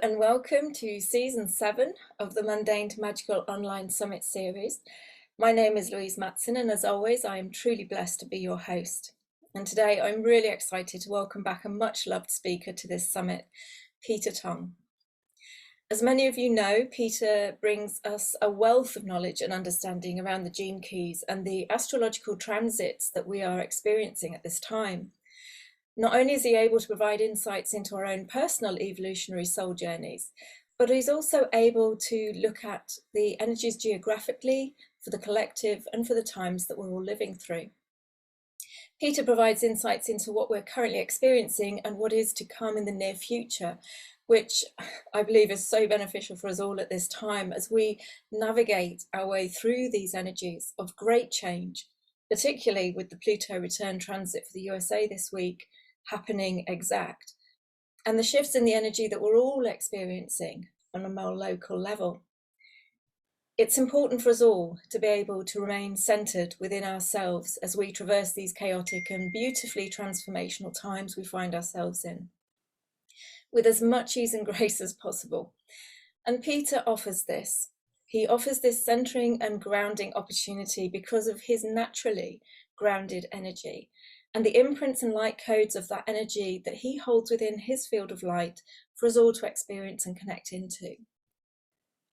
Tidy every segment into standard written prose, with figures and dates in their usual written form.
and welcome to Season 7 of the Mundane to Magical Online Summit series. My name is Louise Matson, and as always, I am truly blessed to be your host. And today I'm really excited to welcome back a much-loved speaker to this summit, Peter Tong. As many of you know, Peter brings us a wealth of knowledge and understanding around the gene keys and the astrological transits that we are experiencing at this time. Not only is he able to provide insights into our own personal evolutionary soul journeys, but he's also able to look at the energies geographically, for the collective, and for the times that we're all living through. Peter provides insights into what we're currently experiencing and what is to come in the near future, which I believe is so beneficial for us all at this time as we navigate our way through these energies of great change, particularly with the Pluto return transit for the USA this week happening exact, and the shifts in the energy that we're all experiencing on a more local level. It's important for us all to be able to remain centered within ourselves as we traverse these chaotic and beautifully transformational times we find ourselves in, with as much ease and grace as possible. And Peter offers this. He offers this centering and grounding opportunity because of his naturally grounded energy and the imprints and light codes of that energy that he holds within his field of light for us all to experience and connect into.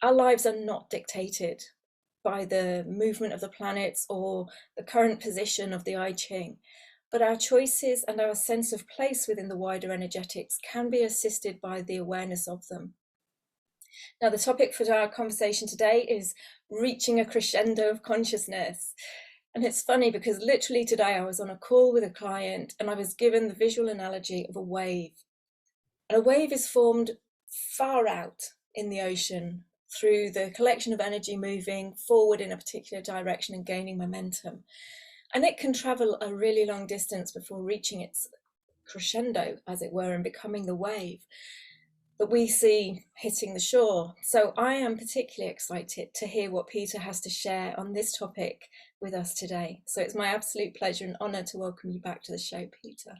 Our lives are not dictated by the movement of the planets or the current position of the I Ching, but our choices and our sense of place within the wider energetics can be assisted by the awareness of them. Now, the topic for our conversation today is reaching a crescendo of consciousness. And it's funny because literally today I was on a call with a client and I was given the visual analogy of a wave. And a wave is formed far out in the ocean through the collection of energy moving forward in a particular direction and gaining momentum. And it can travel a really long distance before reaching its crescendo, as it were, and becoming the wave that we see hitting the shore. So I am particularly excited to hear what Peter has to share on this topic with us today. So it's my absolute pleasure and honor to welcome you back to the show, Peter.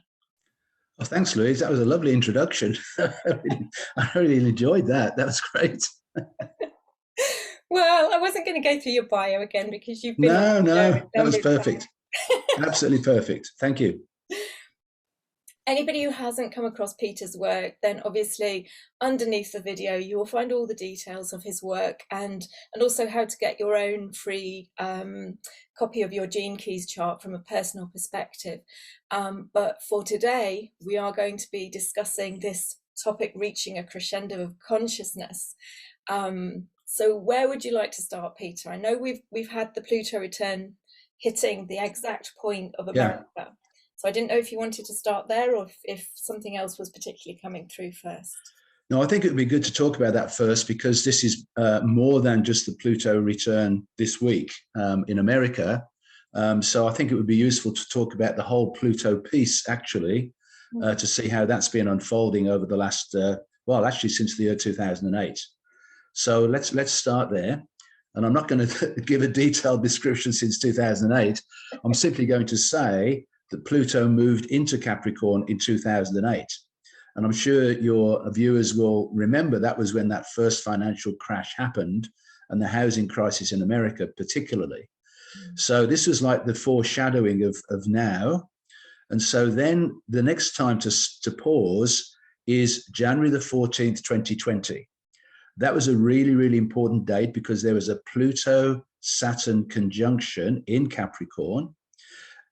Well, thanks, Louise. That was a lovely introduction. I really enjoyed that. That was great. Well, I wasn't going to go through your bio again because you've been No, that was perfect. Absolutely perfect. Thank you. Anybody who hasn't come across Peter's work, then obviously underneath the video you will find all the details of his work and also how to get your own free copy of your Gene Keys chart from a personal perspective. But for today, we are going to be discussing this topic, reaching a crescendo of consciousness. So where would you like to start, Peter? I know we've had the Pluto return hitting the exact point of America. Yeah. So I didn't know if you wanted to start there or if something else was particularly coming through first. No, I think it would be good to talk about that first because this is more than just the Pluto return this week in America. So I think it would be useful to talk about the whole Pluto piece, actually, to see how that's been unfolding over the last, well, actually since the year 2008. So let's start there. And I'm not going to give a detailed description since 2008. I'm simply going to say that Pluto moved into Capricorn in 2008. And I'm sure your viewers will remember that was when that first financial crash happened and the housing crisis in America particularly. So this was like the foreshadowing of now. And so then the next time to pause is January the 14th, 2020. That was a really, really important date because there was a Pluto-Saturn conjunction in Capricorn.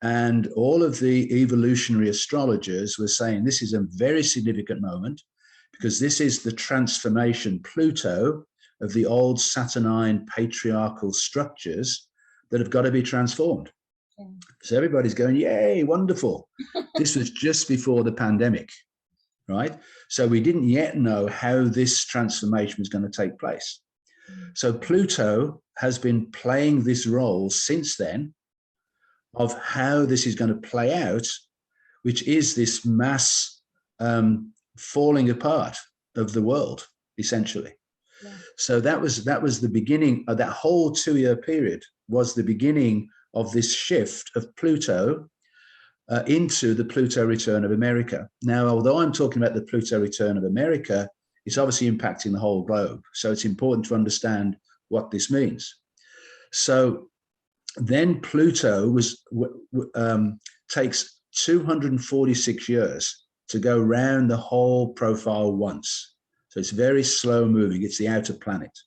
And all of the evolutionary astrologers were saying this is a very significant moment because this is the transformation, Pluto, of the old Saturnine patriarchal structures that have got to be transformed. Yeah. So everybody's going, yay, wonderful. This was just before the pandemic, right? So we didn't yet know how this transformation was going to take place. So Pluto has been playing this role since then of how this is going to play out, which is this mass falling apart of the world, essentially. Yeah. So that was the beginning of that whole 2-year period was the beginning of this shift of Pluto into the Pluto return of America. Now, although I'm talking about the Pluto return of America It's obviously impacting the whole globe. So it's important to understand what this means. So then Pluto takes 246 years to go round the whole profile once. So it's very slow moving. It's the outer planet.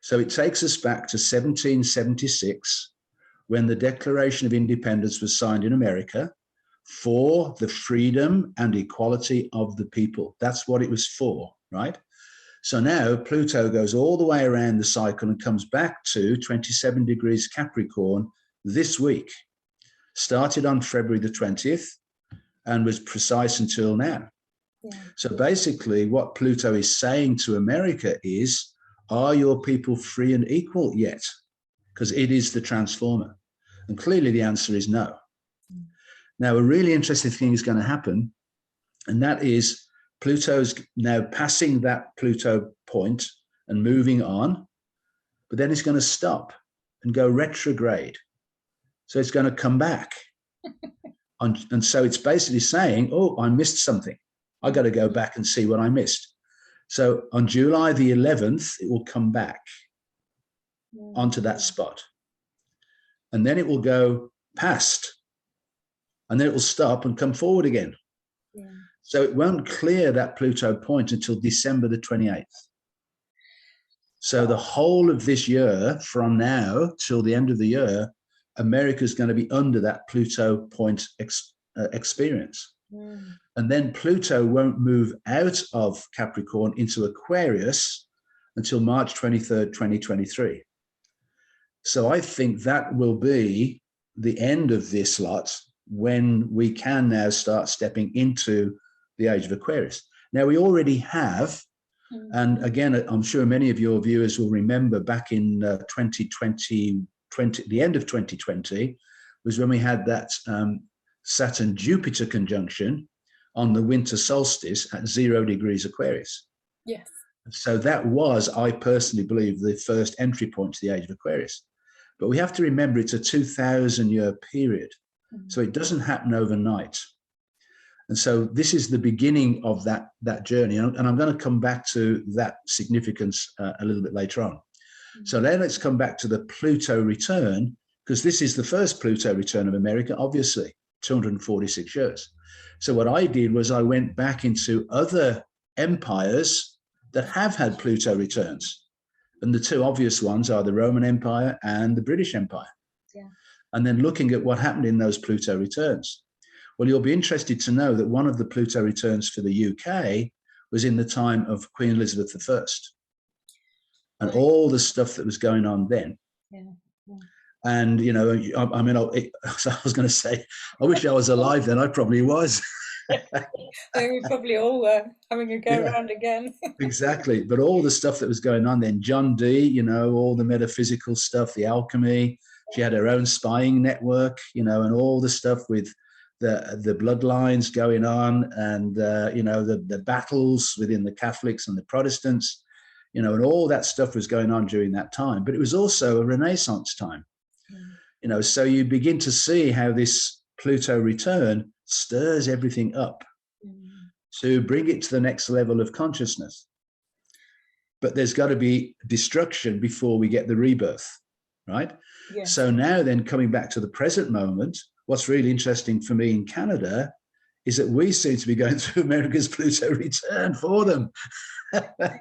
So it takes us back to 1776, when the Declaration of Independence was signed in America for the freedom and equality of the people. That's what it was for, right? So now Pluto goes all the way around the cycle and comes back to 27 degrees Capricorn this week. Started on February the 20th and was precise until now. Yeah. So basically what Pluto is saying to America is, are your people free and equal yet? Because it is the transformer. And clearly the answer is no. Now, a really interesting thing is going to happen, and that is Pluto's now passing that Pluto point and moving on, but then it's going to stop and go retrograde. So it's going to come back. And so it's basically saying, oh, I missed something. I got to go back and see what I missed. So on July the 11th, it will come back onto that spot. And then it will go past. And then it will stop and come forward again. Yeah. So it won't clear that Pluto point until December the 28th. So the whole of this year, from now till the end of the year, America's going to be under that Pluto point experience. Mm. And then Pluto won't move out of Capricorn into Aquarius until March 23rd, 2023. So I think that will be the end of this lot, when we can now start stepping into the age of Aquarius. Now, we already have, and again, I'm sure many of your viewers will remember back in 2020, the end of 2020 was when we had that Saturn-Jupiter conjunction on the winter solstice at 0 degrees Aquarius. Yes. So that was, I personally believe, the first entry point to the age of Aquarius. But we have to remember it's a 2,000-year period. So it doesn't happen overnight. And so this is the beginning of that journey. And I'm going to come back to that significance a little bit later on. So then let's come back to the Pluto return, because this is the first Pluto return of America, obviously, 246 years. So what I did was I went back into other empires that have had Pluto returns. And the two obvious ones are the Roman Empire and the British Empire. Yeah. And then looking at what happened in those Pluto returns. Well, you'll be interested to know that one of the Pluto returns for the UK was in the time of Queen Elizabeth I, and all the stuff that was going on then. Yeah. Yeah. And, you know, I mean, I was going to say, I wish I was alive then. I probably was. I think we probably all were having a go around again. Exactly. But all the stuff that was going on then, John Dee, you know, all the metaphysical stuff, the alchemy. She had her own spying network, you know, and all the stuff with the bloodlines going on, and, you know, the battles within the Catholics and the Protestants, you know, and all that stuff was going on during that time. But it was also a Renaissance time, you know, so you begin to see how this Pluto return stirs everything up to bring it to the next level of consciousness. But there's got to be destruction before we get the rebirth, right? Yes. So now then, coming back to the present moment, what's really interesting for me in Canada is that we seem to be going through America's Pluto return for them.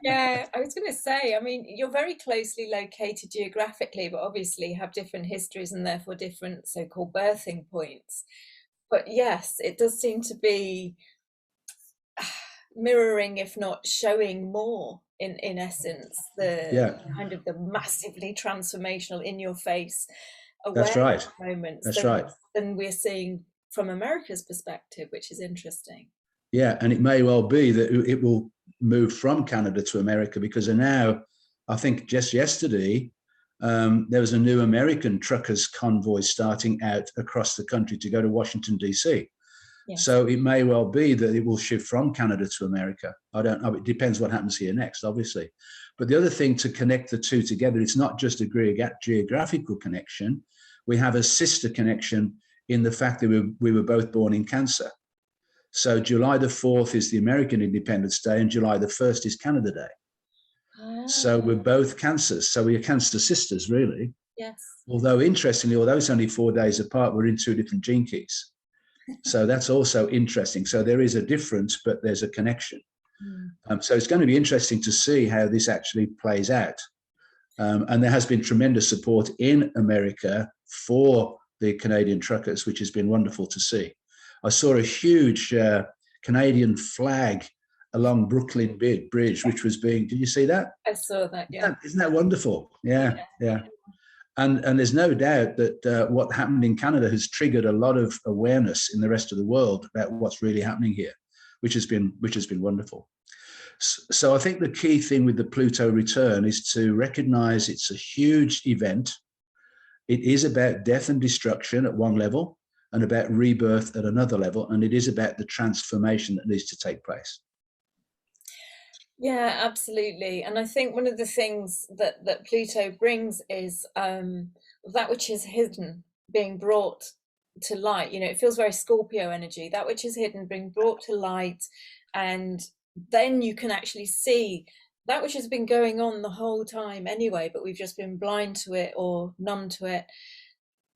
Yeah, I was going to say, I mean, you're very closely located geographically, but obviously have different histories and therefore different so-called birthing points. But yes, it does seem to be mirroring, if not showing more, in essence, the kind of the massively transformational, in your face awareness moments than we're seeing from America's perspective, which is interesting. Yeah, and it may well be that it will move from Canada to America, because now, I think just yesterday, there was a new American truckers convoy starting out across the country to go to Washington, D.C. Yes. So it may well be that it will shift from Canada to America. I don't know. It depends what happens here next, obviously. But the other thing to connect the two together, it's not just a geographical connection. We have a sister connection in the fact that we were both born in Cancer. So July the 4th is the American Independence Day, and July the 1st is Canada Day. So we're both cancers. So we're cancer sisters, really. Yes. Although interestingly, although it's only 4 days apart, we're in 2 different gene keys. So that's also interesting. So there is a difference, but there's a connection. So it's going to be interesting to see how this actually plays out. And there has been tremendous support in America for the Canadian truckers, which has been wonderful to see. I saw a huge Canadian flag along Brooklyn Bridge, which was being, did you see that? I saw that, yeah. Isn't that wonderful? Yeah. And there's no doubt that what happened in Canada has triggered a lot of awareness in the rest of the world about what's really happening here, which has been wonderful. So I think the key thing with the Pluto return is to recognize it's a huge event. It is about death and destruction at one level and about rebirth at another level. And it is about the transformation that needs to take place. Yeah, absolutely. And I think one of the things that Pluto brings is that which is hidden being brought to light. You know, it feels very Scorpio energy, that which is hidden being brought to light. And then you can actually see that which has been going on the whole time anyway, but we've just been blind to it or numb to it.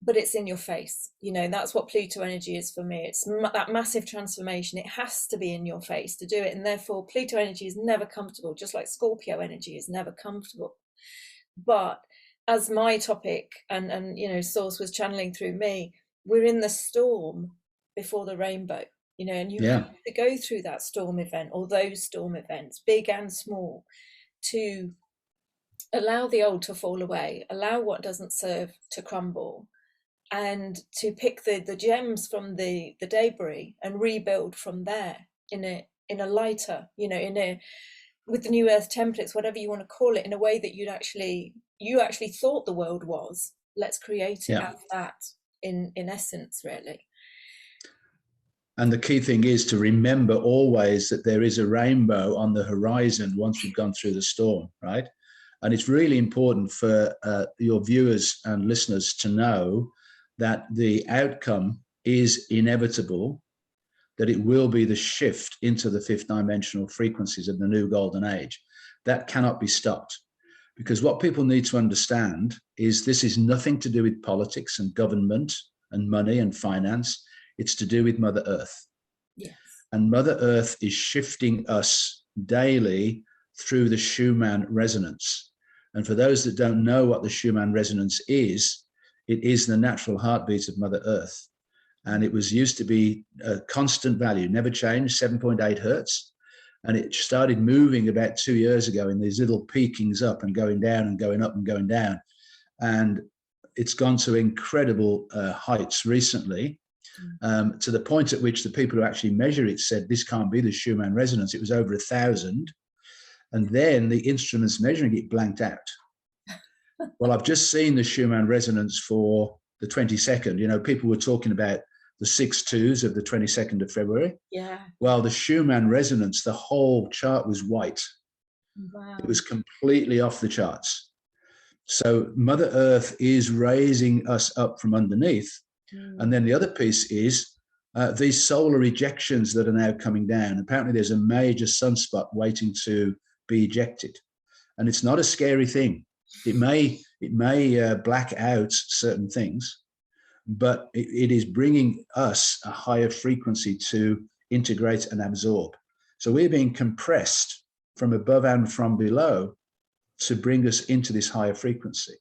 But it's in your face. You know, that's what Pluto energy is for me. It's that massive transformation. It has to be in your face to do it. And therefore, Pluto energy is never comfortable, just like Scorpio energy is never comfortable. But as my topic and you know, Source was channeling through me, we're in the storm before the rainbow, you know, and you have to go through that storm event or those storm events, big and small, to allow the old to fall away, allow what doesn't serve to crumble, and to pick the gems from the debris and rebuild from there in a lighter, you know, with the new earth templates, whatever you want to call it, in a way that you actually thought the world was. Let's create it as that in essence, really. And the key thing is to remember always that there is a rainbow on the horizon once we've gone through the storm, right? And it's really important for your viewers and listeners to know that the outcome is inevitable, that it will be the shift into the 5th dimensional frequencies of the new golden age. That cannot be stopped. Because what people need to understand is this is nothing to do with politics and government and money and finance. It's to do with Mother Earth. Yes. And Mother Earth is shifting us daily through the Schumann resonance. And for those that don't know what the Schumann resonance is, it is the natural heartbeat of Mother Earth. And it was used to be a constant value, never changed, 7.8 hertz. And it started moving about 2 years ago in these little peakings up and going down and going up and going down. And it's gone to incredible heights recently, to the point at which the people who actually measure it said, this can't be the Schumann resonance. It was over 1,000. And then the instruments measuring it blanked out. Well, I've just seen the Schumann resonance for the 22nd. You know, people were talking about the 6-2s of the 22nd of February. Yeah. Well, the Schumann resonance, the whole chart was white. Wow. It was completely off the charts. So Mother Earth is raising us up from underneath. And then the other piece is these solar ejections that are now coming down. Apparently there's a major sunspot waiting to be ejected. And it's not a scary thing. It may black out certain things, but it is bringing us a higher frequency to integrate and absorb. So we're being compressed from above and from below to bring us into this higher frequency.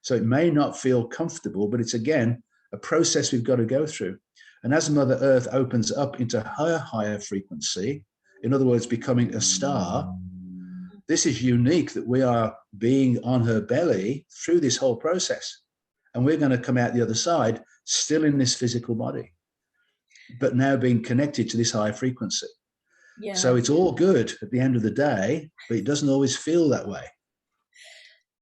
So it may not feel comfortable, but it's, again, a process we've got to go through. And as Mother Earth opens up into her higher frequency, in other words, becoming a star, this is unique that we are being on her belly through this whole process. And we're going to come out the other side still in this physical body, but now being connected to this higher frequency. Yeah. So it's all good at the end of the day, but it doesn't always feel that way.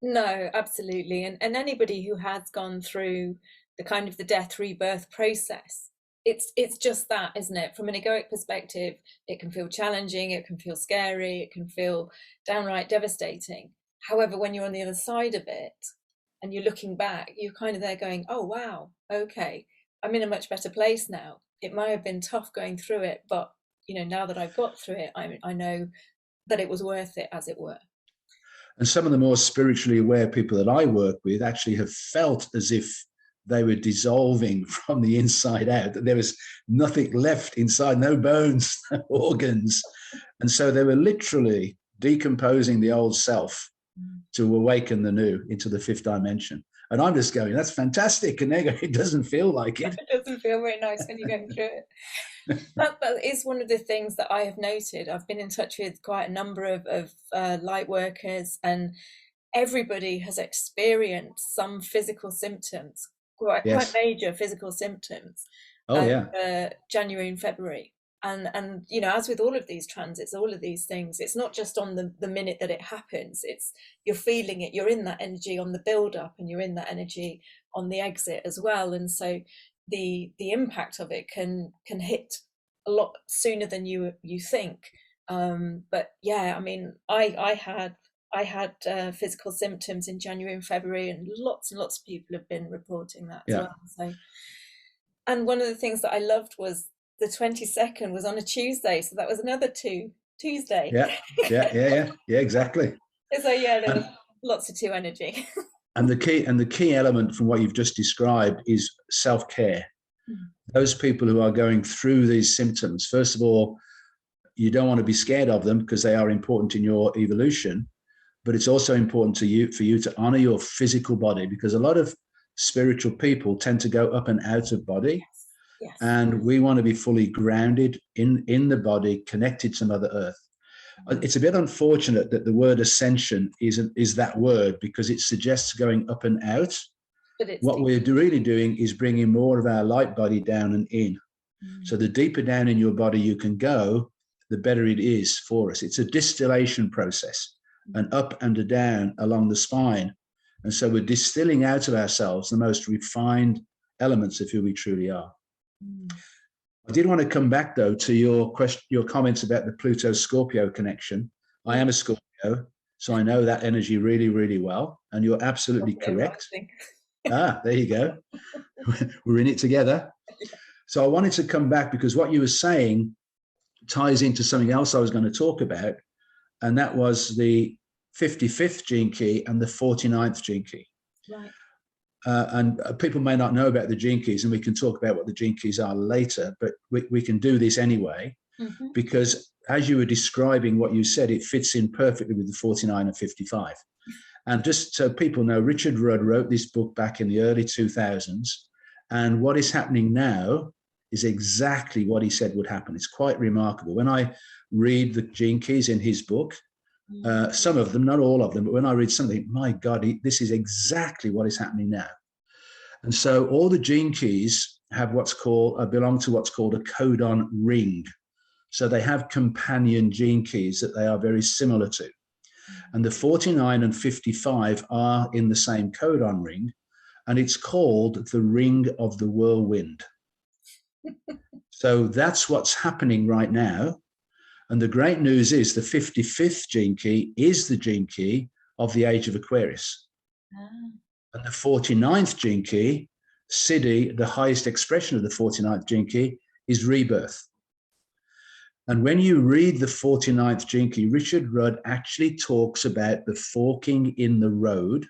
No, absolutely. And anybody who has gone through the kind of the death rebirth process, it's just that, isn't it? From an egoic perspective, it can feel challenging, it can feel scary, it can feel downright devastating. However, when you're on the other side of it and you're looking back, you're kind of there going, oh, wow, okay, I'm in a much better place now. It might have been tough going through it, but you know, now that I've got through it, I know that it was worth it, as it were. And some of the more spiritually aware people that I work with actually have felt as if they were dissolving from the inside out, that there was nothing left inside, no bones, no organs. And so they were literally decomposing the old self to awaken the new into the fifth dimension. And I'm just going, that's fantastic. And they go, it doesn't feel like it. It doesn't feel very nice when you're going through it. That is one of the things that I have noted. I've been in touch with quite a number of light workers, and everybody has experienced some physical symptoms, quite major physical symptoms. January and February. And you know, as with all of these transits, all of these things, it's not just on the minute that it happens, it's you're feeling it, you're in that energy on the build up, and you're in that energy on the exit as well. And so the impact of it can hit a lot sooner than you think. But yeah, I mean, I had physical symptoms in January and February, and lots of people have been reporting that as well. So, and one of the things that I loved was the 22nd was on a Tuesday, so that was another Tuesday. Yeah, exactly. So yeah, there was lots of two energy. And the key element from what you've just described is self-care. Those people who are going through these symptoms, first of all, you don't want to be scared of them because they are important in your evolution, but it's also important for you to honor your physical body, because a lot of spiritual people tend to go up and out of body. Yes. And we want to be fully grounded in the body, connected to Mother Earth. It's a bit unfortunate that the word ascension is that word, because it suggests going up and out. But what we're really doing is bringing more of our light body down and in. So the deeper down in your body you can go, the better it is for us. It's a distillation process, an up and a down along the spine. And so we're distilling out of ourselves the most refined elements of who we truly are. I did want to come back, though, to your comments about the Pluto-Scorpio connection. I am a Scorpio, so I know that energy really, really well, and you're absolutely correct. There you go. We're in it together. So I wanted to come back because what you were saying ties into something else I was going to talk about, and that was the 55th gene key and the 49th gene key. Right. And people may not know about the gene keys, and we can talk about what the gene keys are later, but we can do this anyway, because as you were describing what you said, it fits in perfectly with the 49 and 55. And just so people know, Richard Rudd wrote this book back in the early 2000s, and what is happening now is exactly what he said would happen. It's quite remarkable. When I read the gene keys in his book, some of them, not all of them, but when I read something, my God, this is exactly what is happening now. And so all the gene keys have belong to what's called a codon ring. So they have companion gene keys that they are very similar to. And the 49 and 55 are in the same codon ring, and it's called the Ring of the Whirlwind. So that's what's happening right now. And the great news is the 55th gene key is the gene key of the age of Aquarius. And the 49th gene key, Siddhi, the highest expression of the 49th gene key, is rebirth. And when you read the 49th gene key, Richard Rudd actually talks about the forking in the road,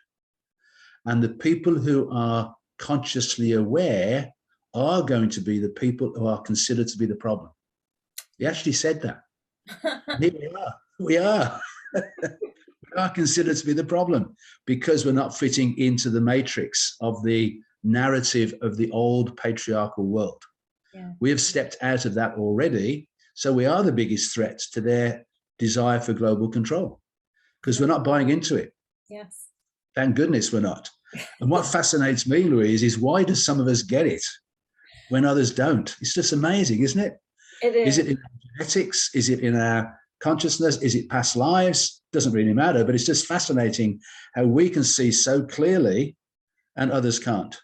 and the people who are consciously aware are going to be the people who are considered to be the problem. He actually said that. Here we are. We are considered to be the problem because we're not fitting into the matrix of the narrative of the old patriarchal world. We have stepped out of that already, so we are the biggest threats to their desire for global control because we're not buying into it. Yes. Thank goodness we're not. And what fascinates me, Louise, is why do some of us get it when others don't? It's just amazing, isn't it? It is. Is it in our genetics? Is it in our consciousness? Is it past lives? Doesn't really matter, but it's just fascinating how we can see so clearly and others can't,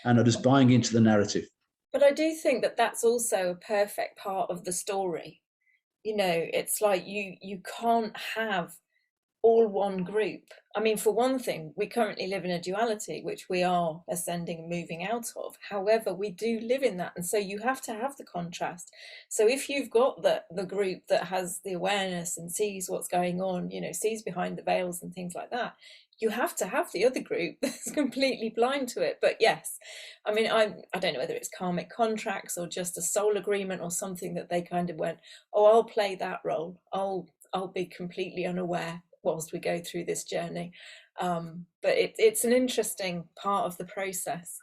and are just buying into the narrative. But I do think that that's also a perfect part of the story. You know, it's like you can't have all one group. I mean, for one thing, we currently live in a duality, which we are ascending and moving out of. However, we do live in that. And so you have to have the contrast. So if you've got the group that has the awareness and sees what's going on, you know, sees behind the veils and things like that, you have to have the other group that's completely blind to it. But yes, I mean, I don't know whether it's karmic contracts or just a soul agreement or something that they kind of went, oh, I'll play that role. I'll be completely unaware whilst we go through this journey. But it's an interesting part of the process.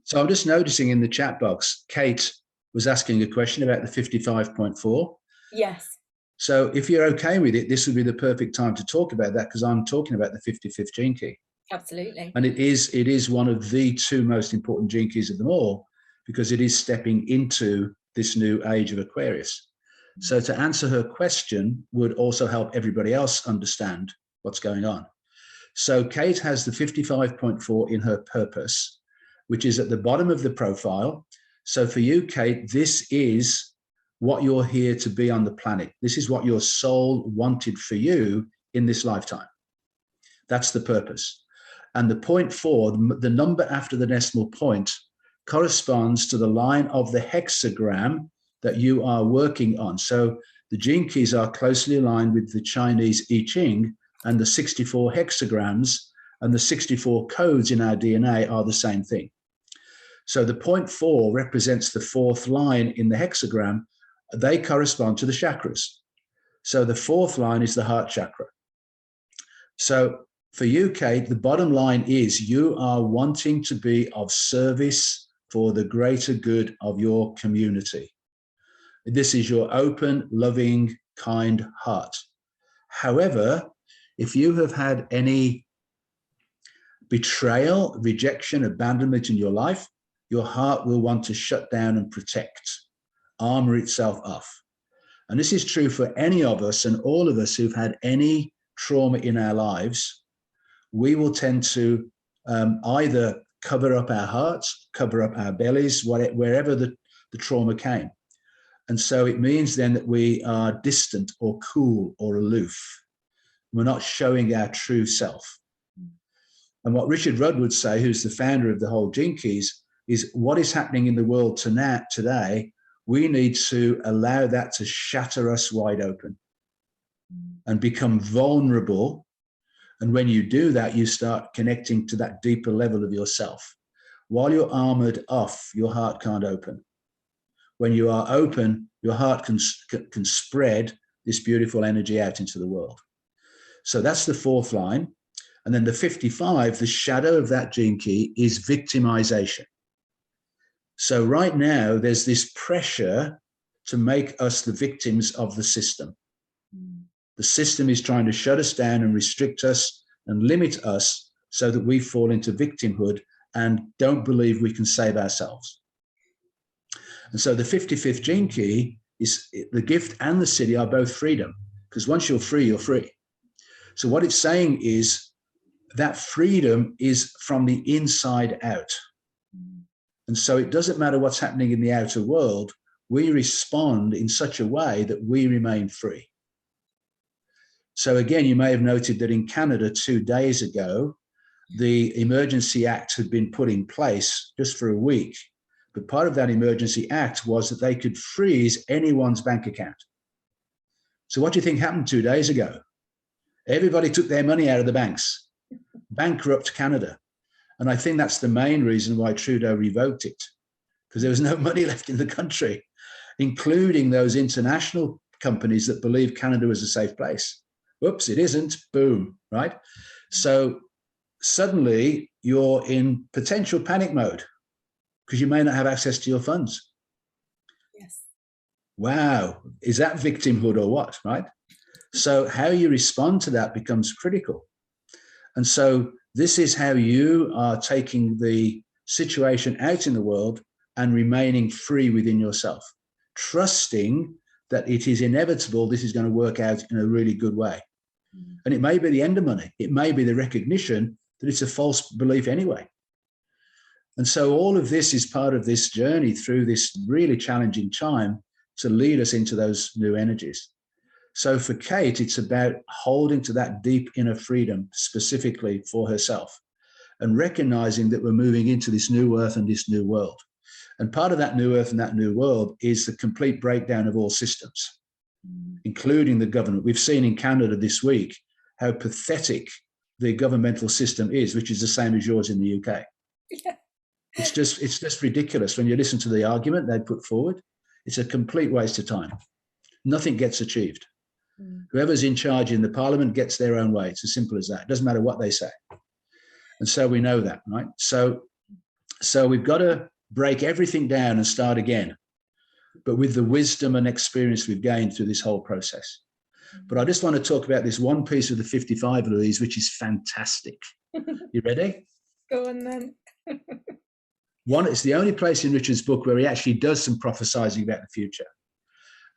So I'm just noticing in the chat box, Kate was asking a question about the 55.4. Yes. So if you're okay with it, this would be the perfect time to talk about that, because I'm talking about the 55th gene key. Absolutely. And it is one of the two most important gene keys of them all, because it is stepping into this new age of Aquarius. So to answer her question would also help everybody else understand what's going on. So Kate has the 55.4 in her purpose, which is at the bottom of the profile. So for you, Kate, this is what you're here to be on the planet. This is what your soul wanted for you in this lifetime. That's the purpose. And the 0.4, the number after the decimal point, corresponds to the line of the hexagram that you are working on. So the gene keys are closely aligned with the Chinese I Ching, and the 64 hexagrams and the 64 codes in our DNA are the same thing. So the 0.4 represents the fourth line in the hexagram. They correspond to the chakras. So the fourth line is the heart chakra. So for you, Kate, the bottom line is you are wanting to be of service for the greater good of your community. This is your open, loving, kind heart. However, if you have had any betrayal, rejection, abandonment in your life, your heart will want to shut down and protect, armor itself off. And this is true for any of us and all of us who've had any trauma in our lives. We will tend to either cover up our hearts, cover up our bellies, wherever the trauma came. And so it means then that we are distant or cool or aloof. We're not showing our true self. And what Richard Rudd would say, who's the founder of the whole Gene Keys, is what is happening in the world today, we need to allow that to shatter us wide open and become vulnerable. And when you do that, you start connecting to that deeper level of yourself. While you're armored off, your heart can't open. When you are open, your heart can spread this beautiful energy out into the world. So that's the fourth line. And then the 55, the shadow of that gene key is victimization. So right now, there's this pressure to make us the victims of the system. The system is trying to shut us down and restrict us and limit us so that we fall into victimhood and don't believe we can save ourselves. And so the 55th gene key is the gift and the city are both freedom, because once you're free, you're free. So what it's saying is that freedom is from the inside out. And so it doesn't matter what's happening in the outer world, we respond in such a way that we remain free. So again, you may have noted that in Canada 2 days ago, the Emergency Act had been put in place just for a week. But part of that Emergency Act was that they could freeze anyone's bank account. So what do you think happened 2 days ago? Everybody took their money out of the banks, bankrupt Canada. And I think that's the main reason why Trudeau revoked it, because there was no money left in the country, including those international companies that believe Canada was a safe place. Whoops, it isn't. Boom, right? So suddenly you're in potential panic mode because you may not have access to your funds. Yes. Wow, is that victimhood or what, right? So how you respond to that becomes critical. And so this is how you are taking the situation out in the world and remaining free within yourself, trusting that it is inevitable this is going to work out in a really good way. And it may be the end of money. It may be the recognition that it's a false belief anyway. And so all of this is part of this journey through this really challenging time to lead us into those new energies. So for Kate, it's about holding to that deep inner freedom specifically for herself and recognizing that we're moving into this new earth and this new world. And part of that new earth and that new world is the complete breakdown of all systems, including the government. We've seen in Canada this week how pathetic the governmental system is, which is the same as yours in the UK. Yeah. It's just ridiculous. When you listen to the argument they put forward, it's a complete waste of time. Nothing gets achieved. Whoever's in charge in the parliament gets their own way. It's as simple as that. It doesn't matter what they say. And so we know that, right? So we've got to break everything down and start again, but with the wisdom and experience we've gained through this whole process. But I just want to talk about this one piece of the 55, Louise, which is fantastic. You ready? Go on then. It's the only place in Richard's book where he actually does some prophesizing about the future.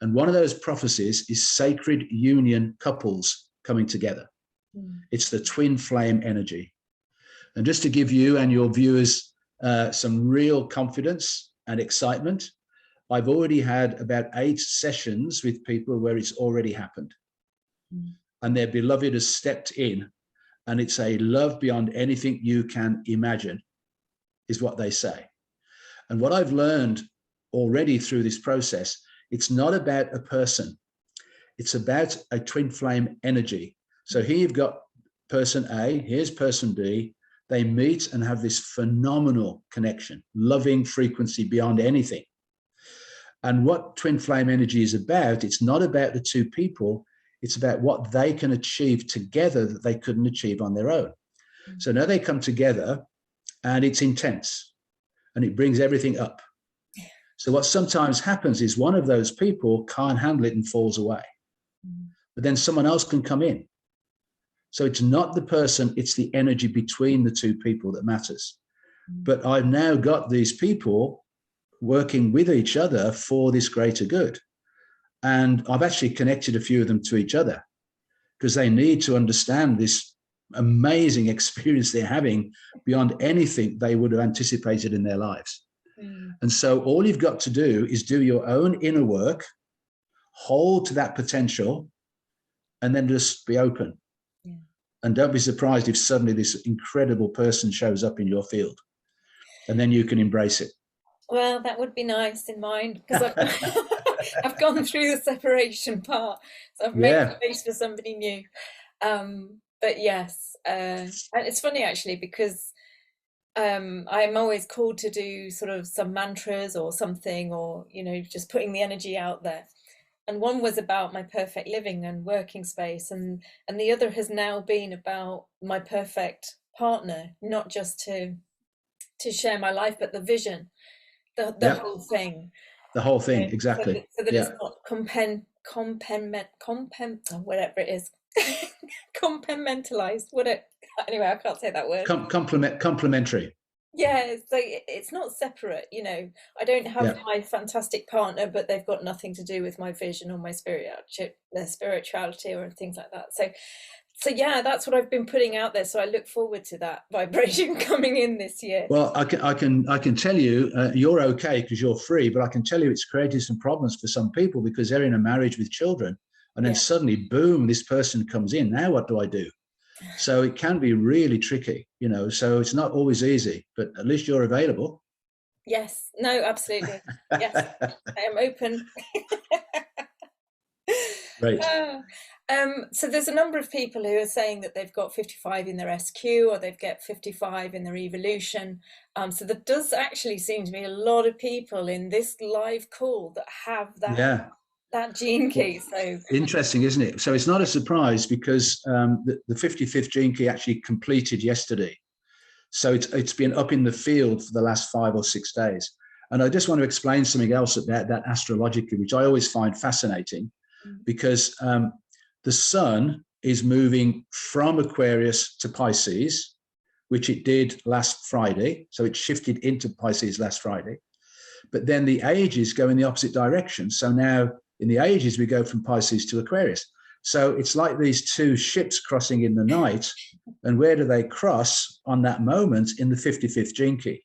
And one of those prophecies is sacred union couples coming together. It's the twin flame energy. And just to give you and your viewers some real confidence and excitement, I've already had about 8 sessions with people where it's already happened. And their beloved has stepped in, and it's a love beyond anything you can imagine, is what they say. And what I've learned already through this process, it's not about a person. It's about a twin flame energy. So here you've got person A, here's person B. They meet and have this phenomenal connection, loving frequency beyond anything. And what twin flame energy is about, it's not about the two people, it's about what they can achieve together that they couldn't achieve on their own. So now they come together and it's intense and it brings everything up. So what sometimes happens is one of those people can't handle it and falls away. But then someone else can come in. So it's not the person, it's the energy between the two people that matters. But I've now got these people working with each other for this greater good. And I've actually connected a few of them to each other because they need to understand this amazing experience they're having beyond anything they would have anticipated in their lives. And so all you've got to do is do your own inner work, hold to that potential, and then just be open. And don't be surprised if suddenly this incredible person shows up in your field, and then you can embrace it. Well, that would be nice in mine, because I've gone through the separation part, so I've made space for somebody new. But yes, and it's funny actually, because I'm always called to do sort of some mantras or something, or, you know, just putting the energy out there. And one was about my perfect living and working space, and the other has now been about my perfect partner, not just to share my life, but the vision, the whole thing. The whole thing, exactly. So that it's not whatever it is, compartmentalized. Anyway, I can't say that word. Complementary. Yeah, so it's not separate, you know. I don't have my fantastic partner, but they've got nothing to do with my vision or my spirituality or things like that. So yeah, that's what I've been putting out there. So I look forward to that vibration coming in this year. Well, I can tell you, you're okay because you're free, but I can tell you it's created some problems for some people because they're in a marriage with children, and then suddenly, boom, this person comes in. Now what do I do? So it can be really tricky, you know, so it's not always easy, but at least you're available. Yes, no, absolutely. Yes, I am open. Right. So there's a number of people who are saying that they've got 55 in their SQ, or they've got 55 in their evolution. So there does actually seem to be a lot of people in this live call that have that. That gene key. So interesting, isn't it? So it's not a surprise because the 55th gene key actually completed yesterday. So it's been up in the field for the last 5 or 6 days. And I just want to explain something else about that astrologically, which I always find fascinating, because the sun is moving from Aquarius to Pisces, which it did last Friday. So it shifted into Pisces last Friday. But then the ages go in the opposite direction. So now in the ages, we go from Pisces to Aquarius. So it's like these two ships crossing in the night. And where do they cross on that moment? In the 55th gene key.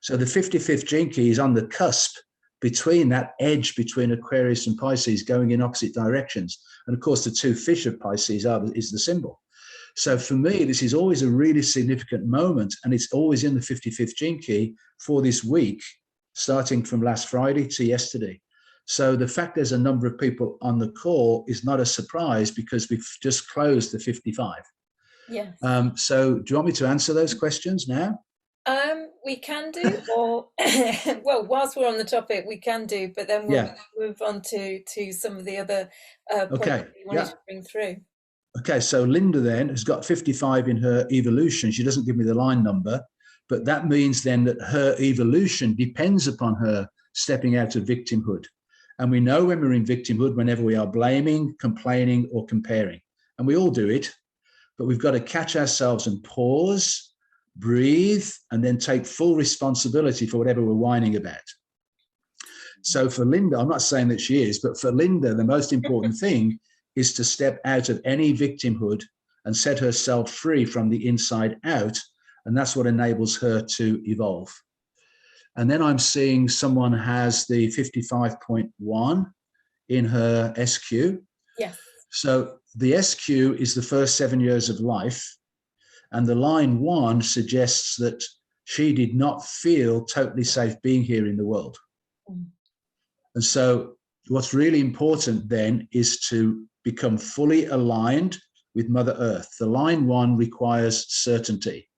So the 55th gene key is on the cusp between that edge between Aquarius and Pisces going in opposite directions. And of course, the two fish of Pisces is the symbol. So for me, this is always a really significant moment, and it's always in the 55th gene key for this week, starting from last Friday to yesterday. So the fact there's a number of people on the call is not a surprise, because we've just closed the 55. Yes. So do you want me to answer those questions now? We can do, or well, whilst we're on the topic, we can do, but then we'll move on to some of the other points that you wanted to bring through. Okay, so Linda then has got 55 in her evolution. She doesn't give me the line number, but that means then that her evolution depends upon her stepping out of victimhood. And we know when we're in victimhood, whenever we are blaming, complaining, or comparing, and we all do it, but we've got to catch ourselves and pause, breathe, and then take full responsibility for whatever we're whining about. So for Linda, I'm not saying that she is, but for Linda, the most important thing is to step out of any victimhood and set herself free from the inside out. And that's what enables her to evolve. And then I'm seeing someone has the 55.1 in her SQ. Yes. So the SQ is the first 7 years of life. And the line 1 suggests that she did not feel totally safe being here in the world. Mm. And so what's really important then is to become fully aligned with Mother Earth. The line 1 requires certainty.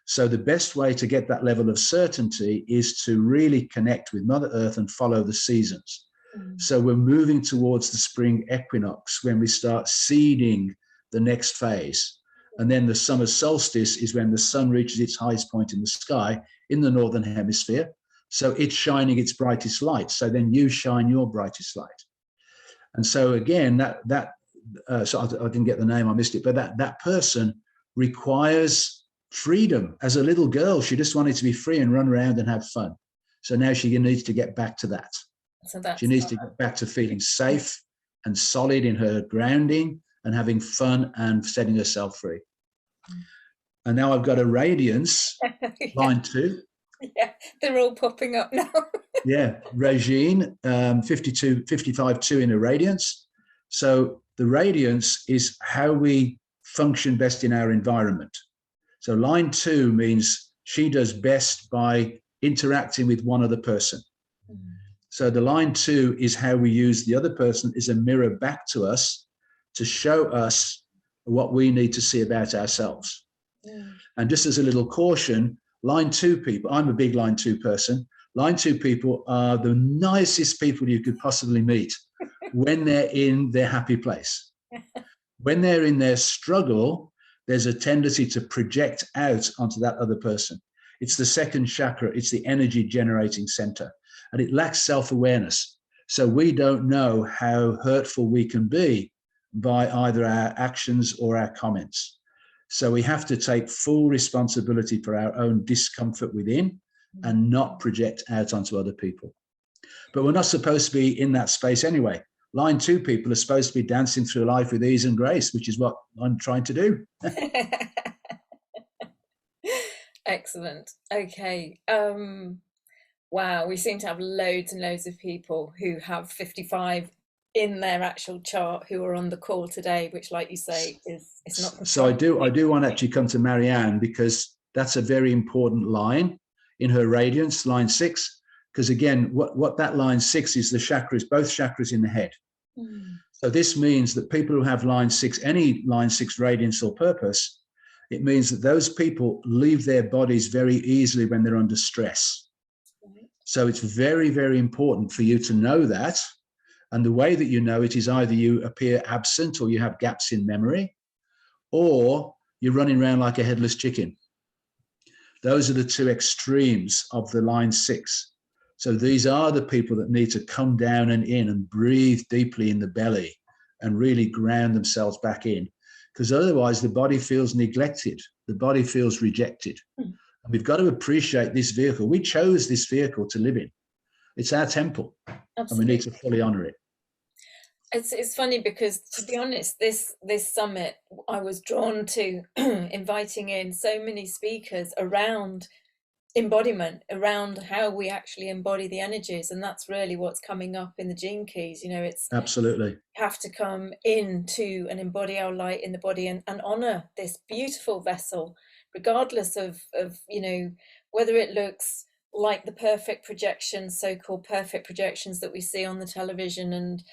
So the best way to get that level of certainty is to really connect with Mother Earth and follow the seasons. Mm. So we're moving towards the spring equinox when we start seeding the next phase. And then the summer solstice is when the sun reaches its highest point in the sky in the northern hemisphere. So it's shining its brightest light. So then you shine your brightest light. And so again, so I didn't get the name, I missed it, but that person requires freedom. As a little girl, she just wanted to be free and run around and have fun. So now she needs to get back to that. So she needs to get back to feeling safe and solid in her grounding and having fun and setting herself free. And now I've got a Radiance, line 2. Yeah, they're all popping up now. Yeah, Regine, 55.2 in a Radiance. So the Radiance is how we function best in our environment. So line 2 means she does best by interacting with one other person. Mm. So the line 2 is how we use the other person as a mirror back to us to show us what we need to see about ourselves. Mm. And just as a little caution, line 2 people, I'm a big line 2 person. Line 2 people are the nicest people you could possibly meet when they're in their happy place. When they're in their struggle, there's a tendency to project out onto that other person. It's the second chakra. It's the energy generating center, and it lacks self-awareness. So we don't know how hurtful we can be by either our actions or our comments. So we have to take full responsibility for our own discomfort within and not project out onto other people. But we're not supposed to be in that space anyway. Line 2 people are supposed to be dancing through life with ease and grace, which is what I'm trying to do. Excellent. Okay. Wow, we seem to have loads and loads of people who have 55 in their actual chart who are on the call today, which, like you say, is not. So I do want to actually come to Marianne, because that's a very important line in her Radiance, line 6. Because again, what that line 6 is, the chakras, both chakras in the head. Mm. So this means that people who have line 6, any line 6 Radiance or purpose, it means that those people leave their bodies very easily when they're under stress. Right. So it's very, very important for you to know that. And the way that you know it is either you appear absent or you have gaps in memory, or you're running around like a headless chicken. Those are the two extremes of the line 6. So these are the people that need to come down and in and breathe deeply in the belly and really ground themselves back in, because otherwise the body feels neglected. The body feels rejected. And we've got to appreciate this vehicle. We chose this vehicle to live in. It's our temple. Absolutely. And we need to fully honor it. It's funny because, to be honest, this summit, I was drawn to inviting in so many speakers around embodiment around how we actually embody the energies. And that's really what's coming up in the gene keys. You know, it's Absolutely. have to come into and embody our light in the body, and honor this beautiful vessel, regardless of you know, whether it looks like the perfect projections, so-called perfect projections that we see on the television. And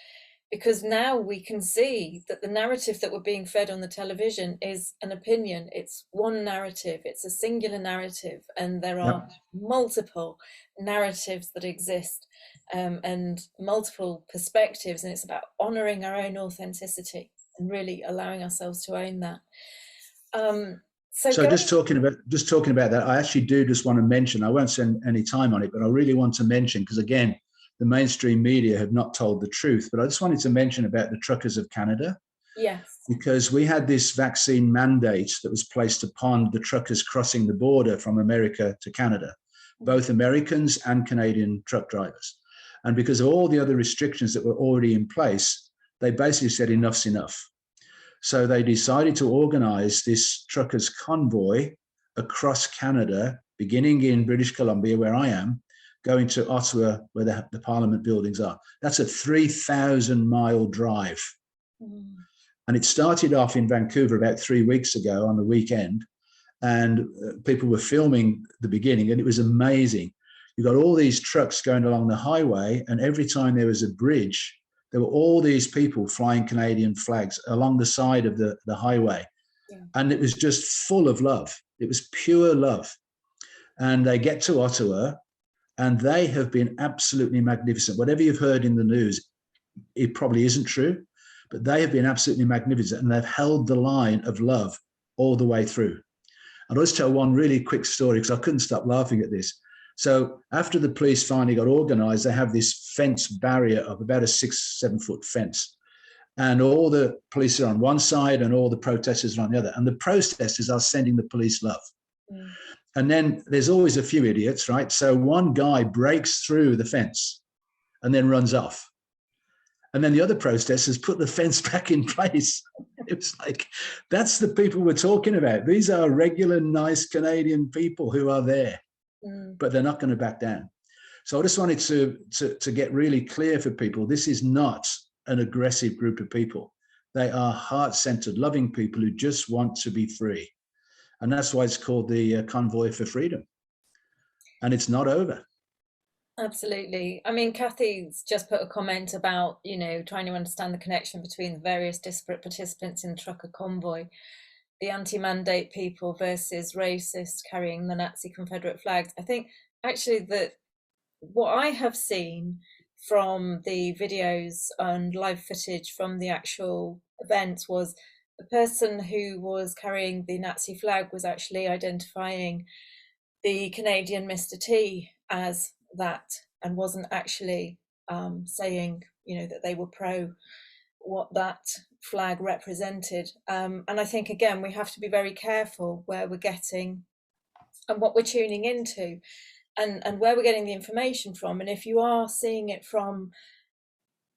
because now we can see that the narrative that we're being fed on the television is an opinion. It's one narrative, it's a singular narrative, and there are multiple narratives that exist, and multiple perspectives, and it's about honoring our own authenticity and really allowing ourselves to own that. So just talking about that, I actually do just want to mention, I won't spend any time on it, but I really want to mention, because again, the mainstream media have not told the truth, but I just wanted to mention about the truckers of Canada. Yes. Because we had this vaccine mandate that was placed upon the truckers crossing the border from America to Canada, both Americans and Canadian truck drivers. And because of all the other restrictions that were already in place, they basically said enough's enough. So they decided to organize this truckers convoy across Canada, beginning in British Columbia, where I am, going to Ottawa, where the Parliament buildings are. That's a 3,000-mile drive. And it started off in Vancouver about 3 weeks ago on the weekend, and people were filming the beginning, and it was amazing. You got all these trucks going along the highway, and every time there was a bridge, there were all these people flying Canadian flags along the side of the highway. Yeah. And it was just full of love. It was pure love. And they get to Ottawa, and they have been absolutely magnificent. Whatever you've heard in the news, it probably isn't true, but they have been absolutely magnificent, and they've held the line of love all the way through. I'll just tell one really quick story, because I couldn't stop laughing at this. So after the police finally got organized, they have this fence barrier of about a 6-7 foot fence. And all the police are on one side and all the protesters are on the other. And the protesters are sending the police love. Mm. And then there's always a few idiots, right? So one guy breaks through the fence and then runs off. And then the other protesters put the fence back in place. It was like, that's the people we're talking about. These are regular, nice Canadian people who are there, but they're not going to back down. So I just wanted to get really clear for people. This is not an aggressive group of people. They are heart-centered, loving people who just want to be free. And that's why it's called the Convoy for Freedom. And it's not over. Absolutely. I mean, Kathy's just put a comment about, you know, trying to understand the connection between the various disparate participants in the trucker convoy, the anti-mandate people versus racists carrying the Nazi Confederate flags. I think actually that what I have seen from the videos and live footage from the actual events was the person who was carrying the Nazi flag was actually identifying the Canadian Mr. T as that, and wasn't actually saying, you know, that they were pro what that flag represented. And I think, again, we have to be very careful where we're getting and what we're tuning into, and where we're getting the information from. And if you are seeing it from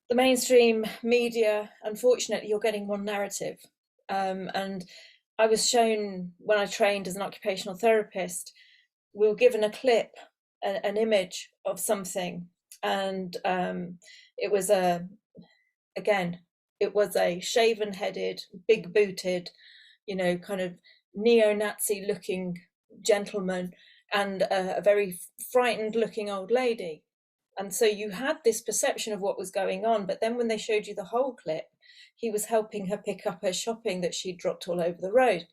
the mainstream media, unfortunately, you're getting one narrative. And I was shown, when I trained as an occupational therapist, we were given a clip, an image of something, and it was a shaven-headed, big-booted, you know, kind of neo-Nazi looking gentleman and a very frightened looking old lady. And so you had this perception of what was going on, but then when they showed you the whole clip, he was helping her pick up her shopping that she'd dropped all over the road.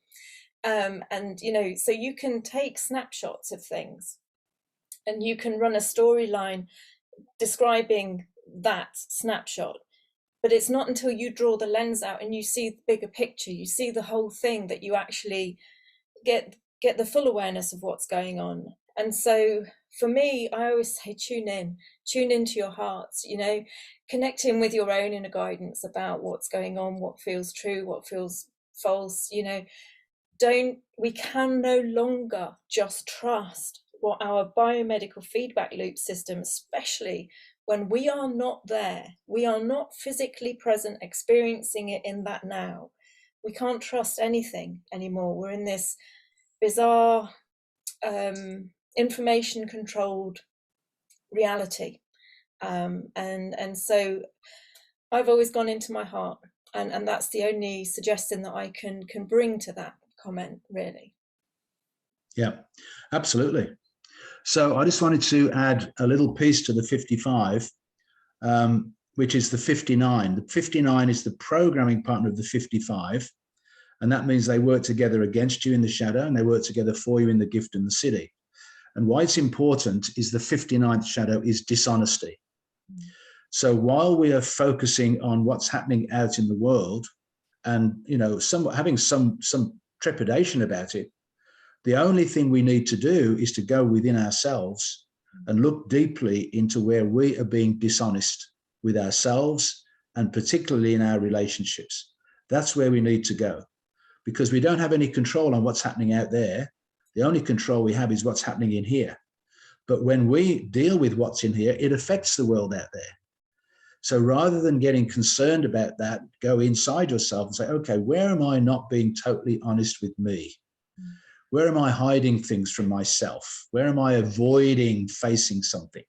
And, you know, so you can take snapshots of things and you can run a storyline describing that snapshot. But it's not until you draw the lens out and you see the bigger picture, you see the whole thing, that you actually get the full awareness of what's going on. And so for me, I always say, tune into your hearts, you know, connecting with your own inner guidance about what's going on, what feels true, what feels false, you know. We can no longer just trust what our biomedical feedback loop system, especially when we are not there, we are not physically present, experiencing it in that now. We can't trust anything anymore. We're in this bizarre information controlled reality. And so I've always gone into my heart, and that's the only suggestion that I can bring to that comment, really. Yeah, absolutely. So I just wanted to add a little piece to the 55, which is the 59. The 59 is the programming partner of the 55. And that means they work together against you in the shadow, and they work together for you in the gift and the city. And why it's important is the 59th shadow is dishonesty. So while we are focusing on what's happening out in the world, and having some trepidation about it, the only thing we need to do is to go within ourselves and look deeply into where we are being dishonest with ourselves, and particularly in our relationships. That's where we need to go, because we don't have any control on what's happening out there. The only control we have is what's happening in here. But when we deal with what's in here, it affects the world out there. So rather than getting concerned about that, go inside yourself and say, okay, where am I not being totally honest with me? Where am I hiding things from myself? Where am I avoiding facing something?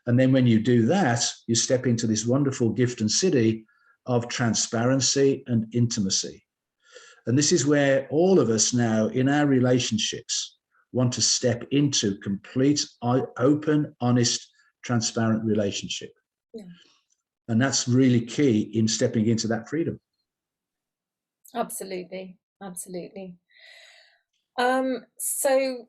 And then when you do that, you step into this wonderful gift and city of transparency and intimacy. And this is where all of us now in our relationships want to step into complete, open, honest, transparent relationship. Yeah. And that's really key in stepping into that freedom. Absolutely. Absolutely. So,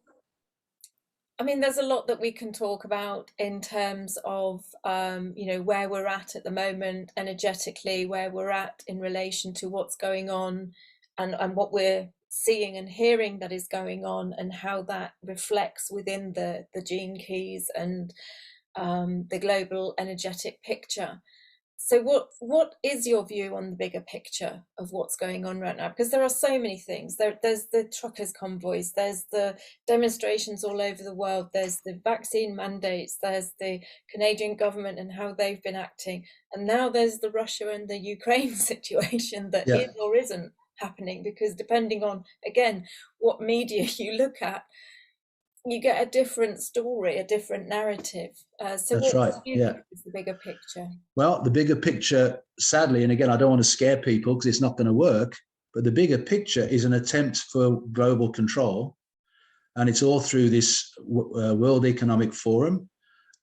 I mean, there's a lot that we can talk about in terms of, where we're at the moment energetically, where we're at in relation to what's going on, and what we're seeing and hearing that is going on, and how that reflects within the gene keys and the global energetic picture. So what is your view on the bigger picture of what's going on right now? Because there are so many things. There's the truckers' convoys, there's the demonstrations all over the world, there's the vaccine mandates, there's the Canadian government and how they've been acting, and now there's the Russia and the Ukraine situation that is or isn't happening, because depending on, again, what media you look at, you get a different story, a different narrative. So that's right. Yeah, is the bigger picture? Well, the bigger picture, sadly, and again, I don't want to scare people because it's not going to work, but the bigger picture is an attempt for global control, and it's all through this World Economic Forum,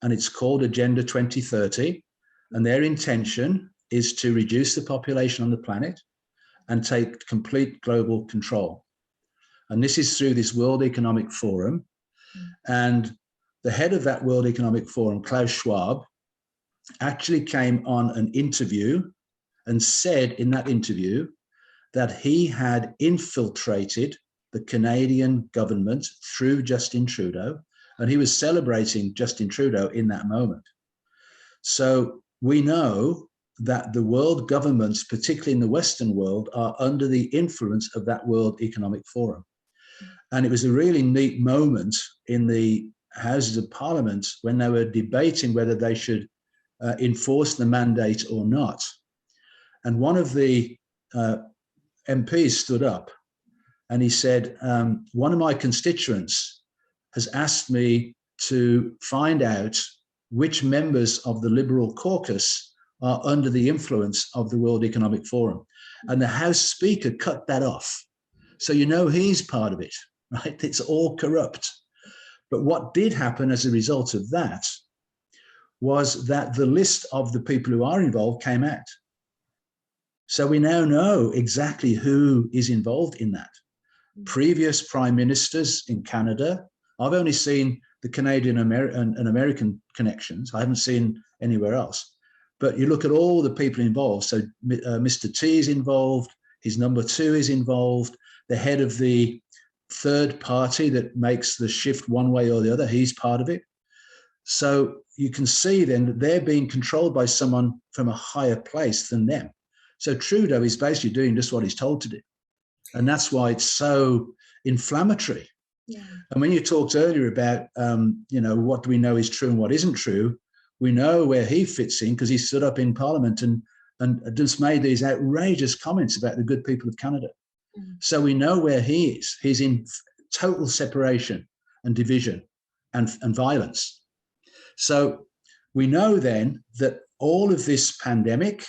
and it's called Agenda 2030, and their intention is to reduce the population on the planet and take complete global control. And this is through this World Economic Forum. And the head of that World Economic Forum, Klaus Schwab, actually came on an interview and said in that interview that he had infiltrated the Canadian government through Justin Trudeau, and he was celebrating Justin Trudeau in that moment. So we know that the world governments, particularly in the Western world, are under the influence of that World Economic Forum. And it was a really neat moment in the Houses of Parliament when they were debating whether they should enforce the mandate or not. And one of the MPs stood up and he said, one of my constituents has asked me to find out which members of the Liberal caucus are under the influence of the World Economic Forum. And the House Speaker cut that off. So you know he's part of it, right? It's all corrupt. But what did happen as a result of that was that the list of the people who are involved came out. So we now know exactly who is involved in that. Previous prime ministers in Canada, I've only seen the Canadian and American connections. I haven't seen anywhere else. But you look at all the people involved. So Mr. T is involved, his number 2 is involved, the head of the third party that makes the shift one way or the other, he's part of it. So you can see then that they're being controlled by someone from a higher place than them. So Trudeau is basically doing just what he's told to do. And that's why it's so inflammatory. Yeah. And when you talked earlier about, what do we know is true and what isn't true, we know where he fits in because he stood up in Parliament and just made these outrageous comments about the good people of Canada. Mm. So we know where he is. He's in total separation and division and violence. So we know then that all of this pandemic,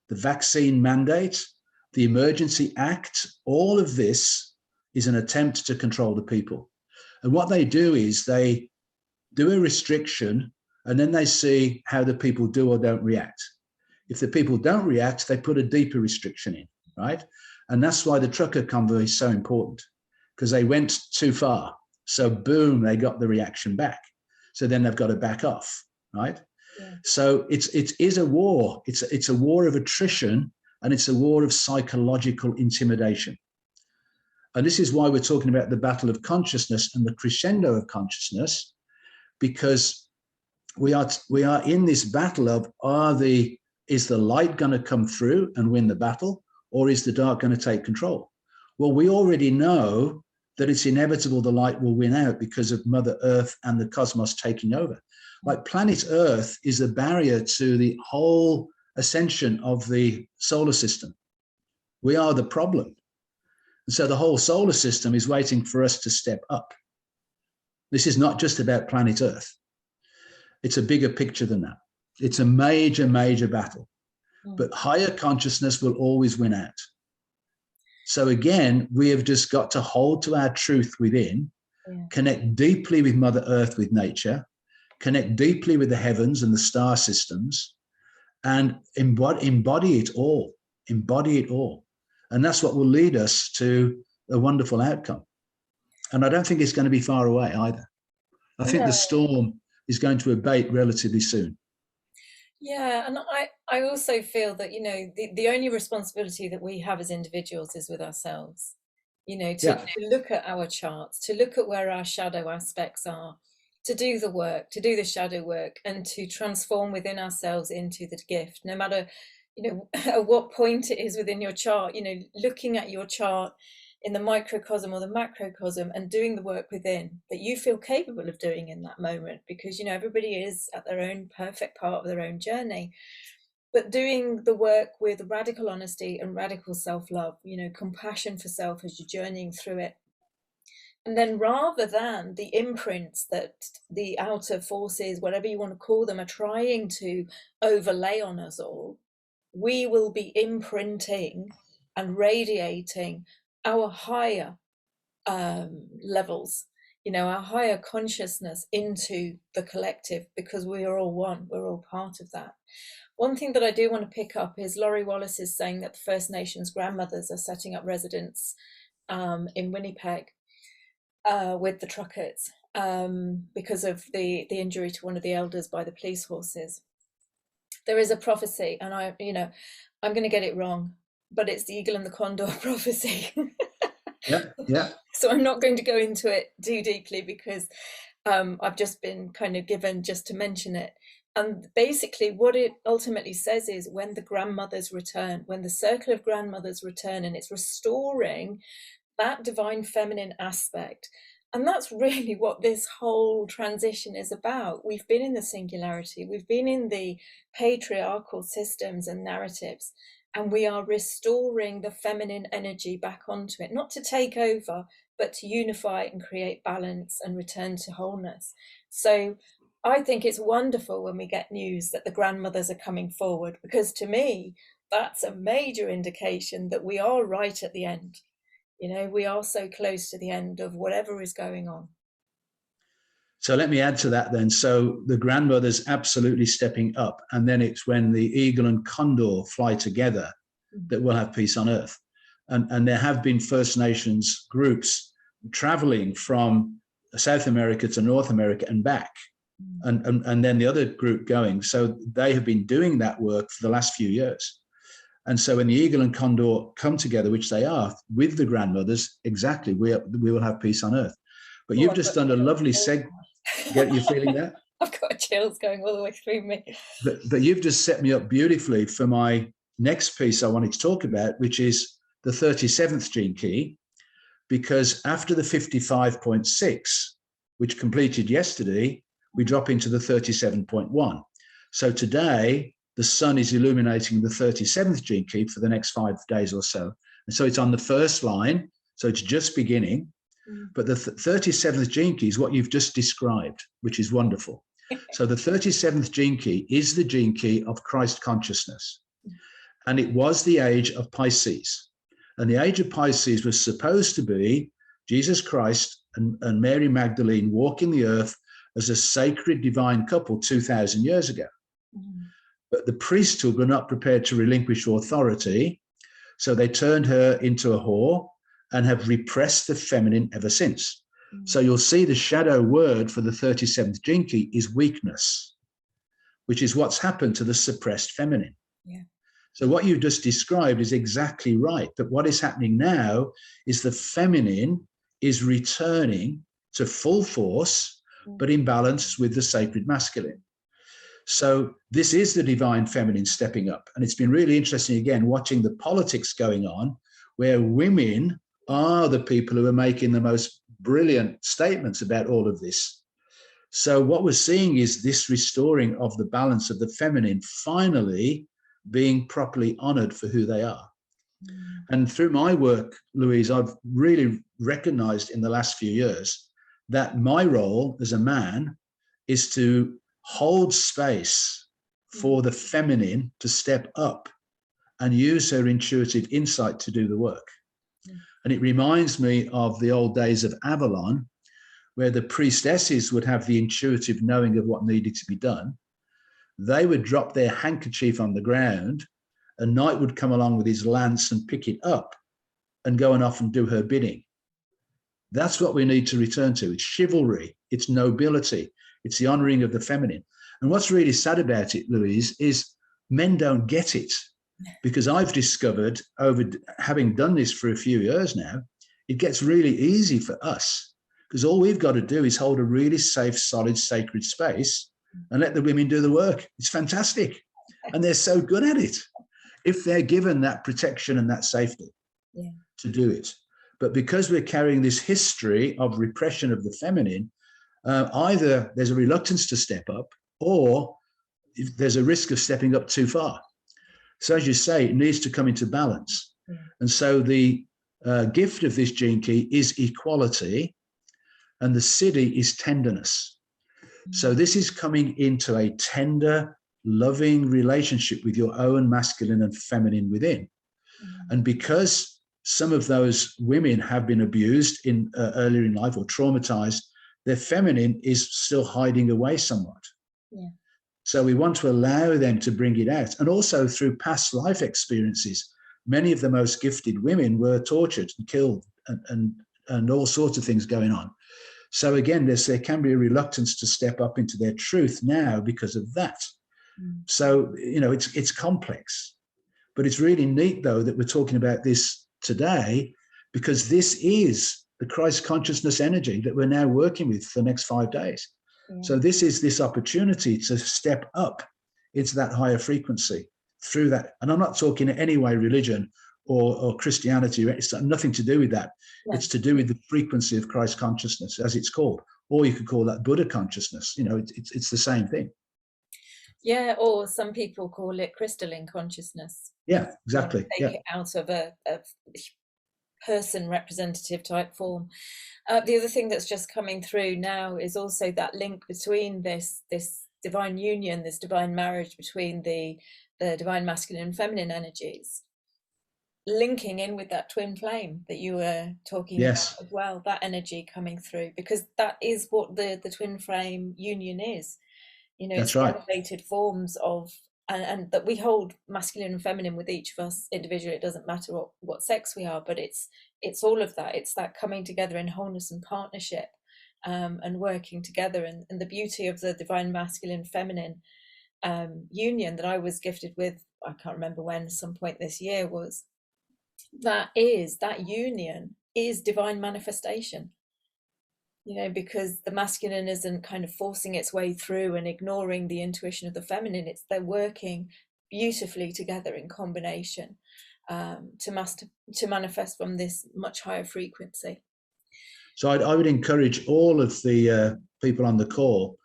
the vaccine mandate, the Emergency Act, all of this is an attempt to control the people. And what they do is they do a restriction, and then they see how the people do or don't react. If the people don't react, they put a deeper restriction in, right? And that's why the trucker convoy is so important, because they went too far. So boom, they got the reaction back. So then they've got to back off, right? Yeah. So it is a war. It's a war of attrition, and it's a war of psychological intimidation. And this is why we're talking about the battle of consciousness and the crescendo of consciousness, because we are in this battle of, is the light going to come through and win the battle, or is the dark going to take control? Well, we already know that it's inevitable the light will win out because of Mother Earth and the cosmos taking over. Like planet Earth is a barrier to the whole ascension of the solar system. We are the problem. And so the whole solar system is waiting for us to step up. This is not just about planet Earth. It's a bigger picture than that. It's a major, major battle. But higher consciousness will always win out. So again, we have just got to hold to our truth within, connect deeply with Mother Earth, with nature, connect deeply with the heavens and the star systems, and embody it all, embody it all. And that's what will lead us to a wonderful outcome. And I don't think it's going to be far away either. I think the storm is going to abate relatively soon. Yeah, and I also feel that, you know, the only responsibility that we have as individuals is with ourselves, you know, to look at our charts, to look at where our shadow aspects are, to do the work, to do the shadow work, and to transform within ourselves into the gift, no matter, you know, at what point it is within your chart, you know, looking at your chart in the microcosm or the macrocosm and doing the work within that you feel capable of doing in that moment, because, you know, everybody is at their own perfect part of their own journey, but doing the work with radical honesty and radical self-love, you know, compassion for self as you're journeying through it. And then rather than the imprints that the outer forces, whatever you want to call them, are trying to overlay on us all, we will be imprinting and radiating our higher levels, you know, our higher consciousness into the collective, because we are all one, we're all part of that. One thing that I do want to pick up is Laurie Wallace is saying that the First Nations grandmothers are setting up residents in Winnipeg with the truckers because of the injury to one of the elders by the police horses. There is a prophecy, and I'm going to get it wrong, but it's the eagle and the condor prophecy. Yeah. So I'm not going to go into it too deeply, because I've just been kind of given just to mention it. And basically what it ultimately says is, when the grandmothers return, when the circle of grandmothers return, and it's restoring that divine feminine aspect. And that's really what this whole transition is about. We've been in the singularity, we've been in the patriarchal systems and narratives, and we are restoring the feminine energy back onto it, not to take over, but to unify and create balance and return to wholeness. So I think it's wonderful when we get news that the grandmothers are coming forward, because to me, that's a major indication that we are right at the end. You know, we are so close to the end of whatever is going on. So let me add to that then. So the grandmother's absolutely stepping up. And then it's when the eagle and condor fly together that we'll have peace on earth. And there have been First Nations groups traveling from South America to North America and back. And then the other group going. So they have been doing that work for the last few years. And so when the eagle and condor come together, which they are, with the grandmothers, exactly, we will have peace on earth. But you've just done a lovely segment. Get you feeling that? I've got chills going all the way through me. But you've just set me up beautifully for my next piece I wanted to talk about, which is the 37th gene key, because after the 55.6, which completed yesterday, we drop into the 37.1. So today, the sun is illuminating the 37th gene key for the next 5 days or so. And so it's on the first line. So it's just beginning. But the 37th gene key is what you've just described, which is wonderful. So the 37th gene key is the gene key of Christ consciousness. And it was the age of Pisces. And the age of Pisces was supposed to be Jesus Christ and Mary Magdalene walking the earth as a sacred divine couple 2,000 years ago. But the priesthood were not prepared to relinquish authority, so they turned her into a whore and have repressed the feminine ever since. So you'll see the shadow word for the 37th gene key is weakness, which is what's happened to the suppressed feminine. Yeah. So what you just described is exactly right, that what is happening now is the feminine is returning to full force, but in balance with the sacred masculine. So this is the divine feminine stepping up. And it's been really interesting, again, watching the politics going on, where women are the people who are making the most brilliant statements about all of this. So what we're seeing is this restoring of the balance of the feminine finally being properly honored for who they are. And through my work, Louise, I've really recognized in the last few years that my role as a man is to hold space for the feminine to step up and use her intuitive insight to do the work. And it reminds me of the old days of Avalon, where the priestesses would have the intuitive knowing of what needed to be done. They would drop their handkerchief on the ground, a knight would come along with his lance and pick it up and go and off and do her bidding. That's what we need to return to. It's chivalry, it's nobility, it's the honoring of the feminine. And what's really sad about it, Louise, is men don't get it, because I've discovered, over having done this for a few years now, it gets really easy for us, because all we've got to do is hold a really safe, solid, sacred space and let the women do the work. It's fantastic. And they're so good at it if they're given that protection and that safety to do it. But because we're carrying this history of repression of the feminine, either there's a reluctance to step up, or there's a risk of stepping up too far. So as you say, it needs to come into balance. And so the gift of this gene key is equality, and the siddhi is tenderness. So this is coming into a tender, loving relationship with your own masculine and feminine within. And because some of those women have been abused in earlier in life or traumatized, their feminine is still hiding away somewhat. So we want to allow them to bring it out. And also through past life experiences, many of the most gifted women were tortured and killed and all sorts of things going on. So again, there can be a reluctance to step up into their truth now because of that. So, you know, it's complex, but it's really neat though that we're talking about this today, because this is the Christ consciousness energy that we're now working with for the next 5 days. So this is this opportunity to step up into that higher frequency through that. And I'm not talking in any way religion or Christianity. It's got nothing to do with that. It's to do with the frequency of Christ consciousness, as it's called, or you could call that Buddha consciousness. You know, it's the same thing. Yeah, or some people call it crystalline consciousness. Yeah, exactly. Take it out of a person representative type form. The other thing that's just coming through now is also that link between this divine union, this divine marriage between the divine masculine and feminine energies, linking in with that twin flame that you were talking about as well, that energy coming through, because that is what the twin flame union is. You know, it's elevated forms of, and that we hold masculine and feminine with each of us individually. It doesn't matter what sex we are, but it's all of that. It's that coming together in wholeness and partnership, and working together. And the beauty of the divine masculine feminine union that I was gifted with, I can't remember when, some point this year, was that union is divine manifestation. You know, because the masculine isn't kind of forcing its way through and ignoring the intuition of the feminine. They're working beautifully together in combination to manifest from this much higher frequency. So I would encourage all of the people on the call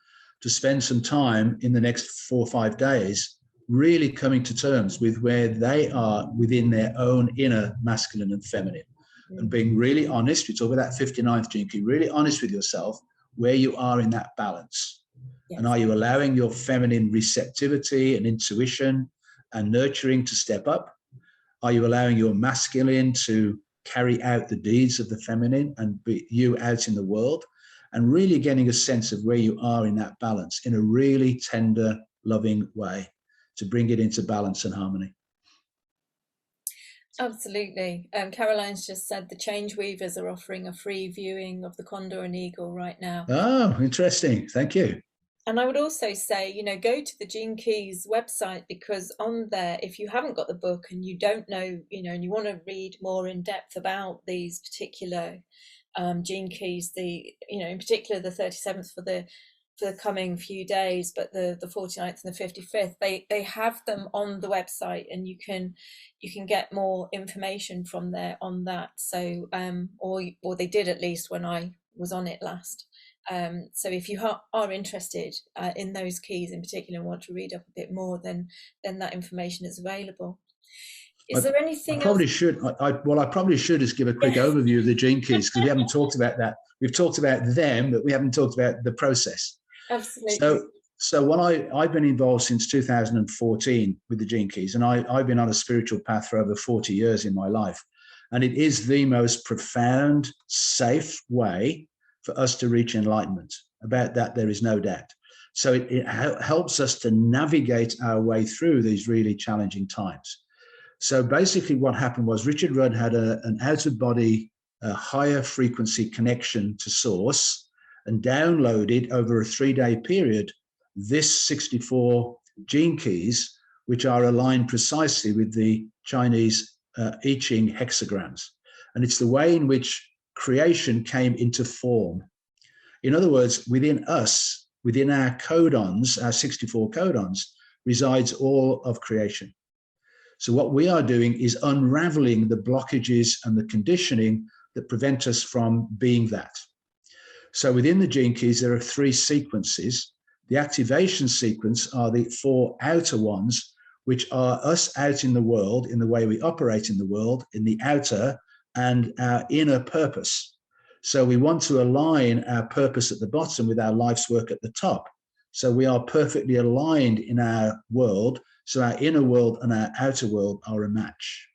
to spend some time in the next 4 or 5 days really coming to terms with where they are within their own inner masculine and feminine. and being really honest. We talk about that 59th gene key, really honest with yourself, where you are in that balance. Yes. And are you allowing your feminine receptivity and intuition and nurturing to step up? Are you allowing your masculine to carry out the deeds of the feminine and be you out in the world? And really getting a sense of where you are in that balance in a really tender, loving way to bring it into balance and harmony. Absolutely. Caroline's just said the Change Weavers are offering a free viewing of the Condor and Eagle right now. Oh, interesting. Thank you. And I would also say, you know, go to the Gene Keys website, because on there, if you haven't got the book and you don't know, you know, and you want to read more in depth about these particular gene keys, you know, in particular the 37th for the coming few days, but the 49th and the 55th, they have them on the website, and you can get more information from there on that. So or they did, at least when I was on it last. So if you are interested in those keys in particular and want to read up a bit more, then that information is available. Is there anything I probably else? I probably should just give a quick overview of the gene keys, because we haven't talked about that. We've talked about them, but we haven't talked about the process. Absolutely. So what I've been involved since 2014 with the gene keys, and I've been on a spiritual path for over 40 years in my life. And it is the most profound, safe way for us to reach enlightenment. About that, there is no doubt. So it helps us to navigate our way through these really challenging times. So basically what happened was Richard Rudd had an out-of-body, higher frequency connection to source, and downloaded over a 3-day period this 64 gene keys, which are aligned precisely with the Chinese I Ching hexagrams. And it's the way in which creation came into form. In other words, within us, within our codons, our 64 codons, resides all of creation. So what we are doing is unraveling the blockages and the conditioning that prevent us from being that. So within the gene keys, there are 3 sequences. The activation sequence are the 4 outer ones, which are us out in the world, in the way we operate in the world, in the outer and our inner purpose. So we want to align our purpose at the bottom with our life's work at the top. So we are perfectly aligned in our world. So our inner world and our outer world are a match.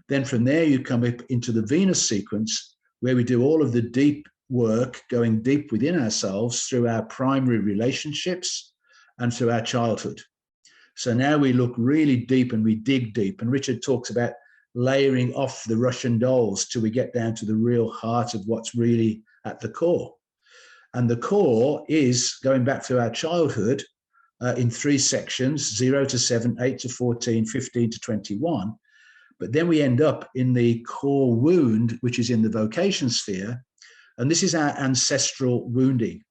Then from there, you come up into the Venus sequence, where we do all of the deep work, going deep within ourselves through our primary relationships and through our childhood. So now we look really deep and we dig deep. And Richard talks about layering off the Russian dolls till we get down to the real heart of what's really at the core. And the core is going back to our childhood in 3 sections, 0 to 7, 8 to 14, 15 to 21. But then we end up in the core wound, which is in the vocation sphere. And this is our ancestral wounding.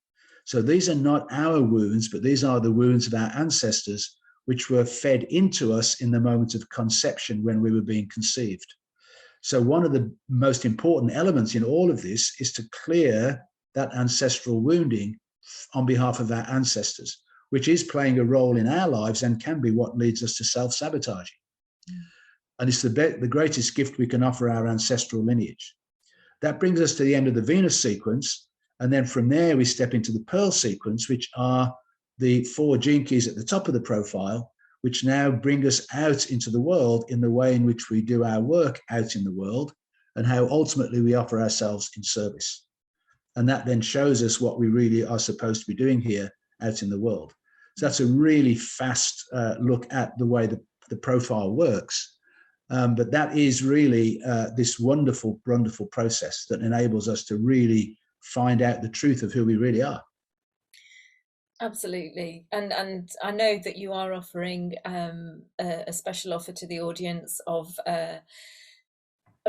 So these are not our wounds, but these are the wounds of our ancestors, which were fed into us in the moment of conception when we were being conceived. So one of the most important elements in all of this is to clear that ancestral wounding on behalf of our ancestors, which is playing a role in our lives and can be what leads us to self-sabotaging. And it's the greatest gift we can offer our ancestral lineage. That brings us to the end of the Venus sequence. And then from there, we step into the Pearl sequence, which are the 4 gene keys at the top of the profile, which now bring us out into the world in the way in which we do our work out in the world, and how ultimately we offer ourselves in service. And that then shows us what we really are supposed to be doing here out in the world. So that's a really fast look at the way the profile works. But that is really this wonderful, wonderful process that enables us to really find out the truth of who we really are. Absolutely. And I know that you are offering a special offer to the audience of a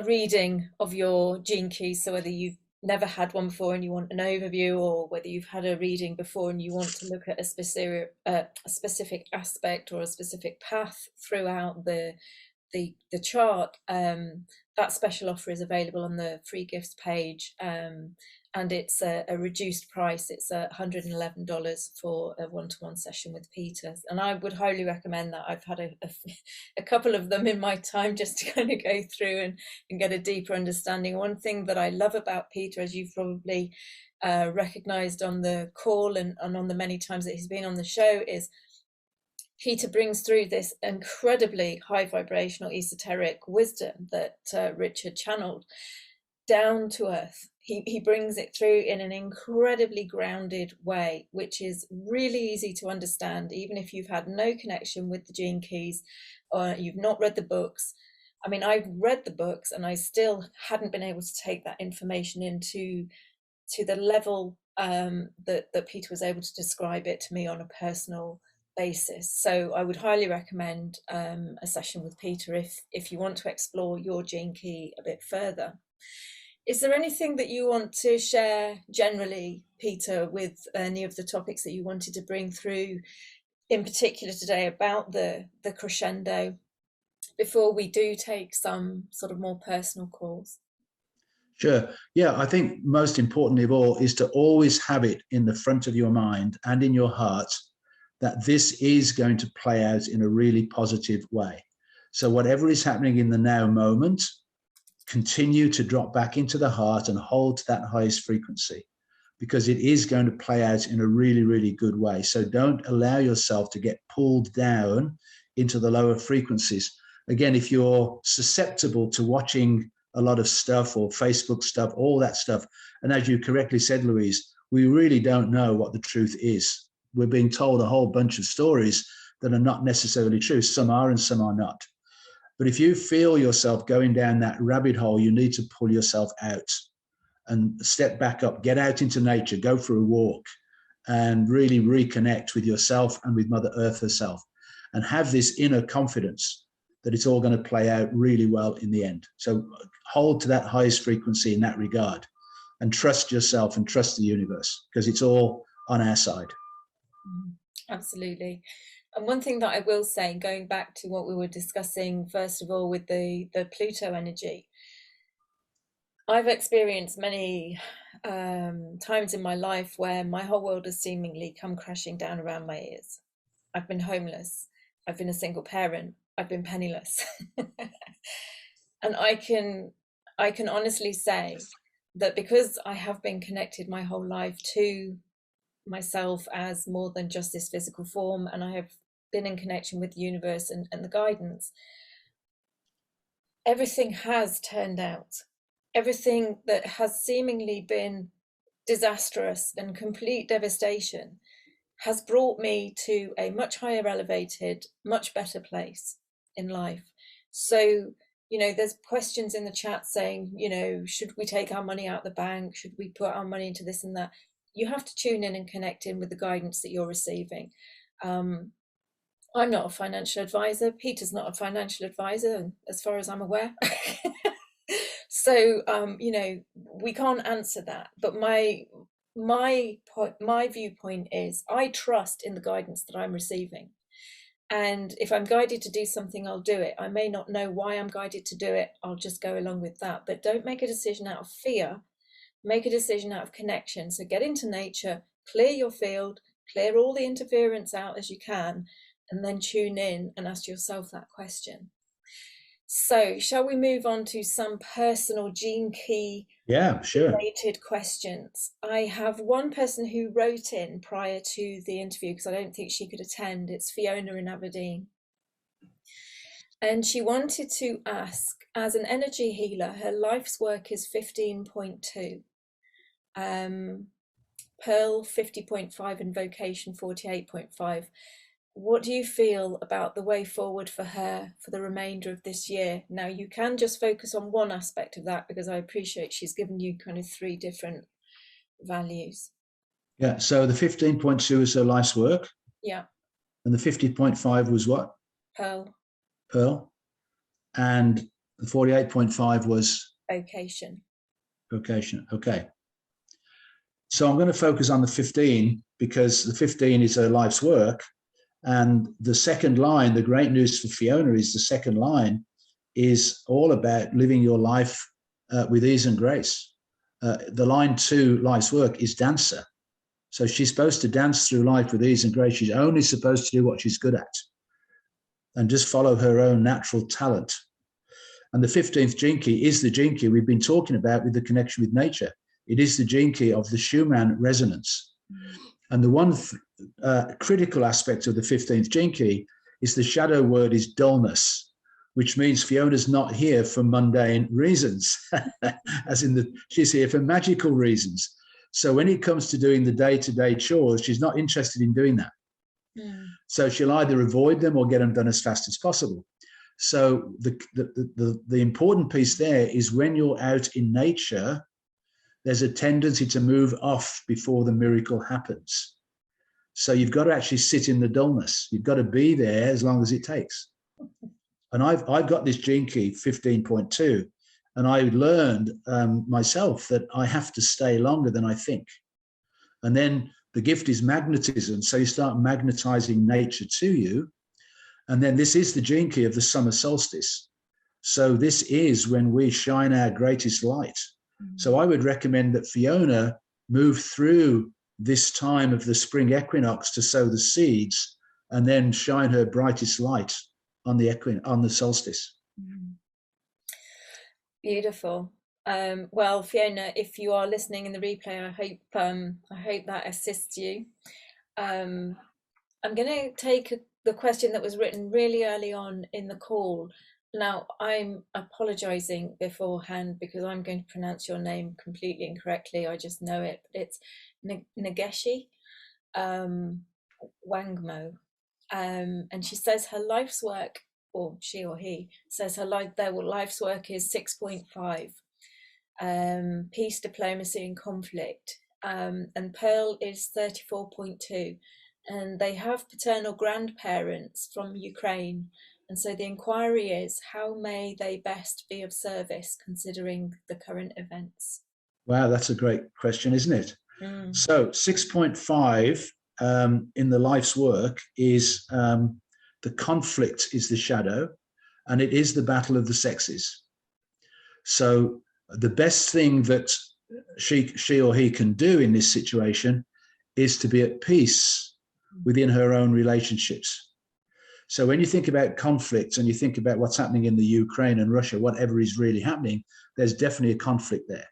reading of your gene keys. So whether you've never had one before and you want an overview, or whether you've had a reading before and you want to look at a specific aspect or a specific path throughout the chart, that special offer is available on the free gifts page, and and it's a reduced price. It's $111 for a one-to-one session with Peter, and I would highly recommend that. I've had a couple of them in my time just to kind of go through and get a deeper understanding. One thing that I love about Peter, as you've probably recognized on the call and on the many times that he's been on the show, is Peter brings through this incredibly high vibrational esoteric wisdom that Richard channeled down to earth. He brings it through in an incredibly grounded way, which is really easy to understand, even if you've had no connection with the gene keys or you've not read the books. I mean, I've read the books and I still hadn't been able to take that information into the level that Peter was able to describe it to me on a personal basis. So I would highly recommend a session with Peter if you want to explore your gene key a bit further. Is there anything that you want to share generally, Peter, with any of the topics that you wanted to bring through in particular today about the crescendo before we do take some sort of more personal calls? Sure. Yeah, I think most importantly of all is to always have it in the front of your mind and in your heart that this is going to play out in a really positive way. So whatever is happening in the now moment, continue to drop back into the heart and hold to that highest frequency, because it is going to play out in a really, really good way. So don't allow yourself to get pulled down into the lower frequencies. Again, if you're susceptible to watching a lot of stuff or Facebook stuff, all that stuff, and as you correctly said, Louise, we really don't know what the truth is. We're being told a whole bunch of stories that are not necessarily true. Some are and some are not. But if you feel yourself going down that rabbit hole, you need to pull yourself out and step back up, get out into nature, go for a walk, and really reconnect with yourself and with Mother Earth herself, and have this inner confidence that it's all going to play out really well in the end. So hold to that highest frequency in that regard, and trust yourself and trust the universe, because it's all on our side. Absolutely. And one thing that I will say, going back to what we were discussing, first of all, with the Pluto energy, I've experienced many times in my life where my whole world has seemingly come crashing down around my ears. I've been homeless. I've been a single parent. I've been penniless. And I can honestly say that because I have been connected my whole life to myself as more than just this physical form, and I have been in connection with the universe and the guidance, everything has turned out. Everything that has seemingly been disastrous and complete devastation has brought me to a much higher elevated, much better place in life. So, you know, there's questions in the chat saying, you know, should we take our money out the bank? Should we put our money into this and that? You have to tune in and connect in with the guidance that you're receiving. I'm not a financial advisor. Peter's not a financial advisor, as far as I'm aware. So, you know, we can't answer that. But my viewpoint is I trust in the guidance that I'm receiving. And if I'm guided to do something, I'll do it. I may not know why I'm guided to do it. I'll just go along with that. But don't make a decision out of fear. Make a decision out of connection. So get into nature, clear your field, clear all the interference out as you can, and then tune in and ask yourself that question. So shall we move on to some personal gene key related questions? I have one person who wrote in prior to the interview because I don't think she could attend. It's Fiona in Aberdeen. And she wanted to ask, as an energy healer, her life's work is 15.2. Pearl 50.5 and vocation 48.5. What do you feel about the way forward for her for the remainder of this year? Now, you can just focus on one aspect of that because I appreciate she's given you kind of 3 different values. Yeah, so the 15.2 is her life's work. Yeah. And the 50.5 was what? Pearl. Pearl. And the 48.5 was? Vocation. Vocation, okay. So I'm going to focus on the 15 because the 15 is her life's work. And the second line, the great news for Fiona is the second line is all about living your life with ease and grace. the line 2 life's work is dancer. So she's supposed to dance through life with ease and grace. She's only supposed to do what she's good at and just follow her own natural talent. And the 15th gene key is the gene key we've been talking about with the connection with nature. It is the gene key of the Schumann resonance. And the one critical aspect of the 15th gene key is the shadow word is dullness, which means Fiona's not here for mundane reasons, as in she's here for magical reasons. So when it comes to doing the day-to-day chores, she's not interested in doing that. So she'll either avoid them or get them done as fast as possible. So the important piece there is when you're out in nature, there's a tendency to move off before the miracle happens. So you've got to actually sit in the dullness. You've got to be there as long as it takes. And I've got this gene key 15.2, and I learned myself that I have to stay longer than I think. And then the gift is magnetism. So you start magnetizing nature to you. And then this is the gene key of the summer solstice. So this is when we shine our greatest light. So I would recommend that Fiona move through this time of the spring equinox to sow the seeds and then shine her brightest light on the solstice. Beautiful. Well, Fiona, if you are listening in the replay, I hope that assists you. I'm going to take the question that was written really early on in the call. Now, I'm apologizing beforehand because I'm going to pronounce your name completely incorrectly. I just know it, but it's Nageshi Wangmo. And she says her life's work, or she or he says their life's work is 6.5, peace, diplomacy and conflict. And Pearl is 34.2. And they have paternal grandparents from Ukraine. And so the inquiry is, how may they best be of service considering the current events? Wow, that's a great question, isn't it? So 6.5 in the life's work is the conflict is the shadow, and it is the battle of the sexes. So the best thing that she or he can do in this situation is to be at peace within her own relationships. So when you think about conflict and you think about what's happening in the Ukraine and Russia, whatever is really happening, there's definitely a conflict there.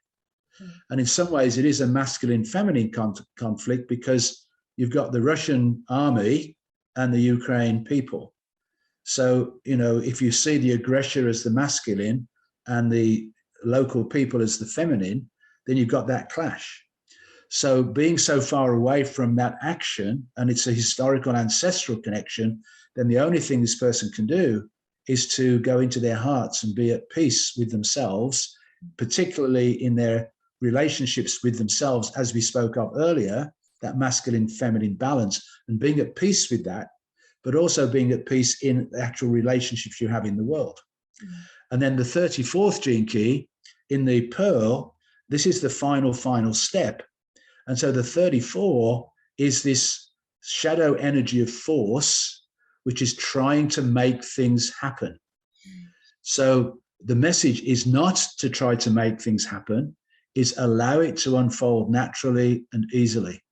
And in some ways, it is a masculine-feminine conflict because you've got the Russian army and the Ukraine people. So, if you see the aggressor as the masculine and the local people as the feminine, then you've got that clash. So being so far away from that action, and it's a historical ancestral connection, then the only thing this person can do is to go into their hearts and be at peace with themselves, particularly in their relationships with themselves, as we spoke of earlier, that masculine-feminine balance, and being at peace with that, but also being at peace in the actual relationships you have in the world. And then the 34th gene key in the Pearl, this is the final step. And so the 34 is this shadow energy of force, which is trying to make things happen. So the message is not to try to make things happen, is allow it to unfold naturally and easily.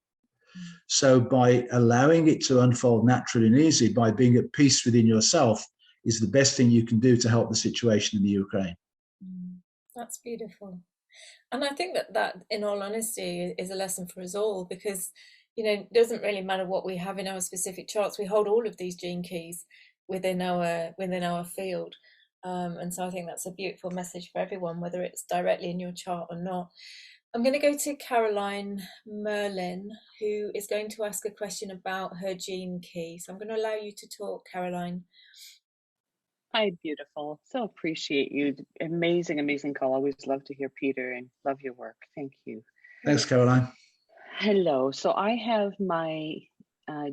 So by allowing it to unfold naturally and easily, by being at peace within yourself, is the best thing you can do to help the situation in the Ukraine. That's beautiful. And I think that in all honesty is a lesson for us all, because it doesn't really matter what we have in our specific charts. We hold all of these gene keys within our field. And so I think that's a beautiful message for everyone, whether it's directly in your chart or not. I'm going to go to Caroline Merlin, who is going to ask a question about her gene key. So I'm going to allow you to talk, Caroline. Hi, beautiful. So appreciate you. Amazing, amazing call. Always love to hear Peter and love your work. Thank you. Thanks, Caroline. Hello. So I have my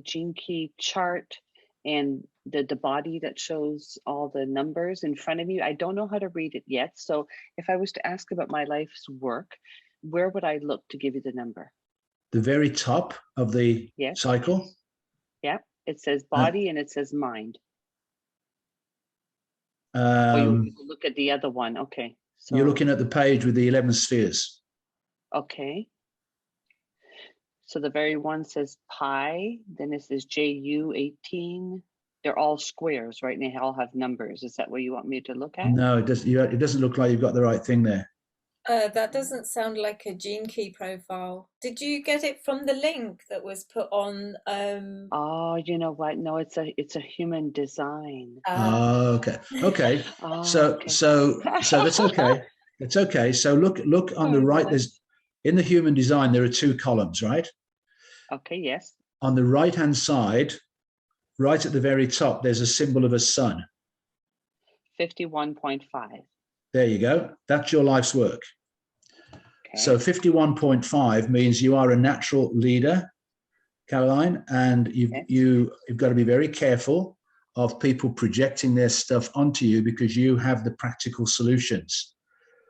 gene key chart and the body that shows all the numbers in front of you. I don't know how to read it yet. So if I was to ask about my life's work, where would I look to give you the number? The very top of the cycle? Yeah. It says body and it says mind. You look at the other one. Okay. So you're looking at the page with the 11 spheres. Okay. So the very one says pi, then it says JU18. They're all squares, right? And they all have numbers. Is that what you want me to look at? No, it doesn't. It doesn't look like you've got the right thing there. That doesn't sound like a gene key profile. Did you get it from the link that was put on? Oh, you know what? No, it's a human design. Oh, okay. Okay. Oh, So okay. that's okay. It's okay. So look on the right. There's in the human design, there are two columns, right? Okay, yes. On the right-hand side, right at the very top, there's a symbol of a sun. 51.5. There you go. That's your life's work. Okay. So 51.5 means you are a natural leader, Caroline, and you've got to be very careful of people projecting their stuff onto you because you have the practical solutions.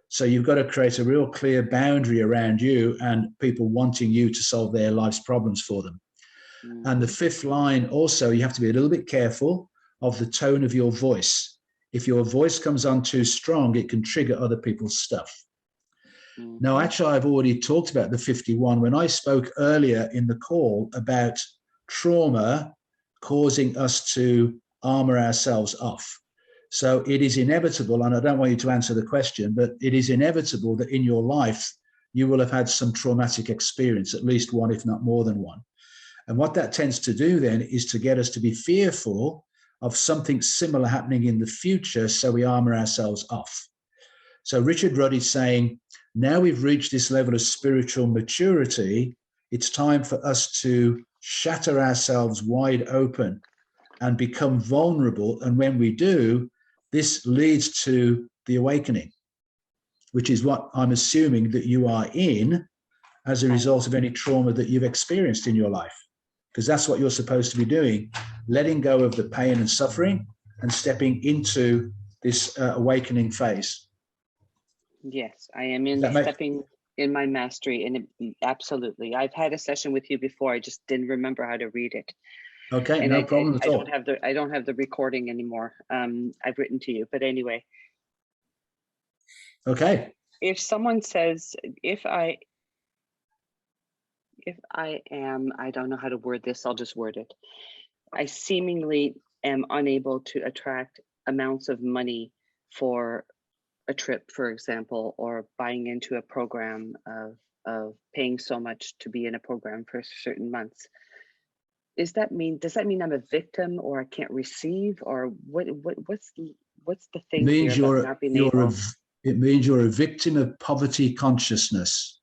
So you've got to create a real clear boundary around you and people wanting you to solve their life's problems for them. Mm-hmm. And the fifth line also, you have to be a little bit careful of the tone of your voice. If your voice comes on too strong, it can trigger other people's stuff. Mm-hmm. Now, actually, I've already talked about the 51 when I spoke earlier in the call about trauma causing us to armor ourselves off. So it is inevitable, and I don't want you to answer the question, but it is inevitable that in your life, you will have had some traumatic experience, at least one, if not more than one. And what that tends to do then is to get us to be fearful of something similar happening in the future, so we armor ourselves off. So Richard Rudd is saying, now we've reached this level of spiritual maturity, it's time for us to shatter ourselves wide open and become vulnerable. And when we do, this leads to the awakening, which is what I'm assuming that you are in as a result of any trauma that you've experienced in your life. Because that's what you're supposed to be doing, letting go of the pain and suffering and stepping into this awakening phase. Yes, I am stepping in my mastery, and absolutely. I've had a session with you before. I just didn't remember how to read it. Okay, and no problem at all. I don't have the recording anymore. I've written to you, but anyway. Okay. If someone says, if I am, I don't know how to word this, I'll just word it. I seemingly am unable to attract amounts of money for a trip, for example, or buying into a program of paying so much to be in a program for certain months. Does that mean I'm a victim, or I can't receive, or what's the thing here about not being able? It means you're a victim of poverty consciousness.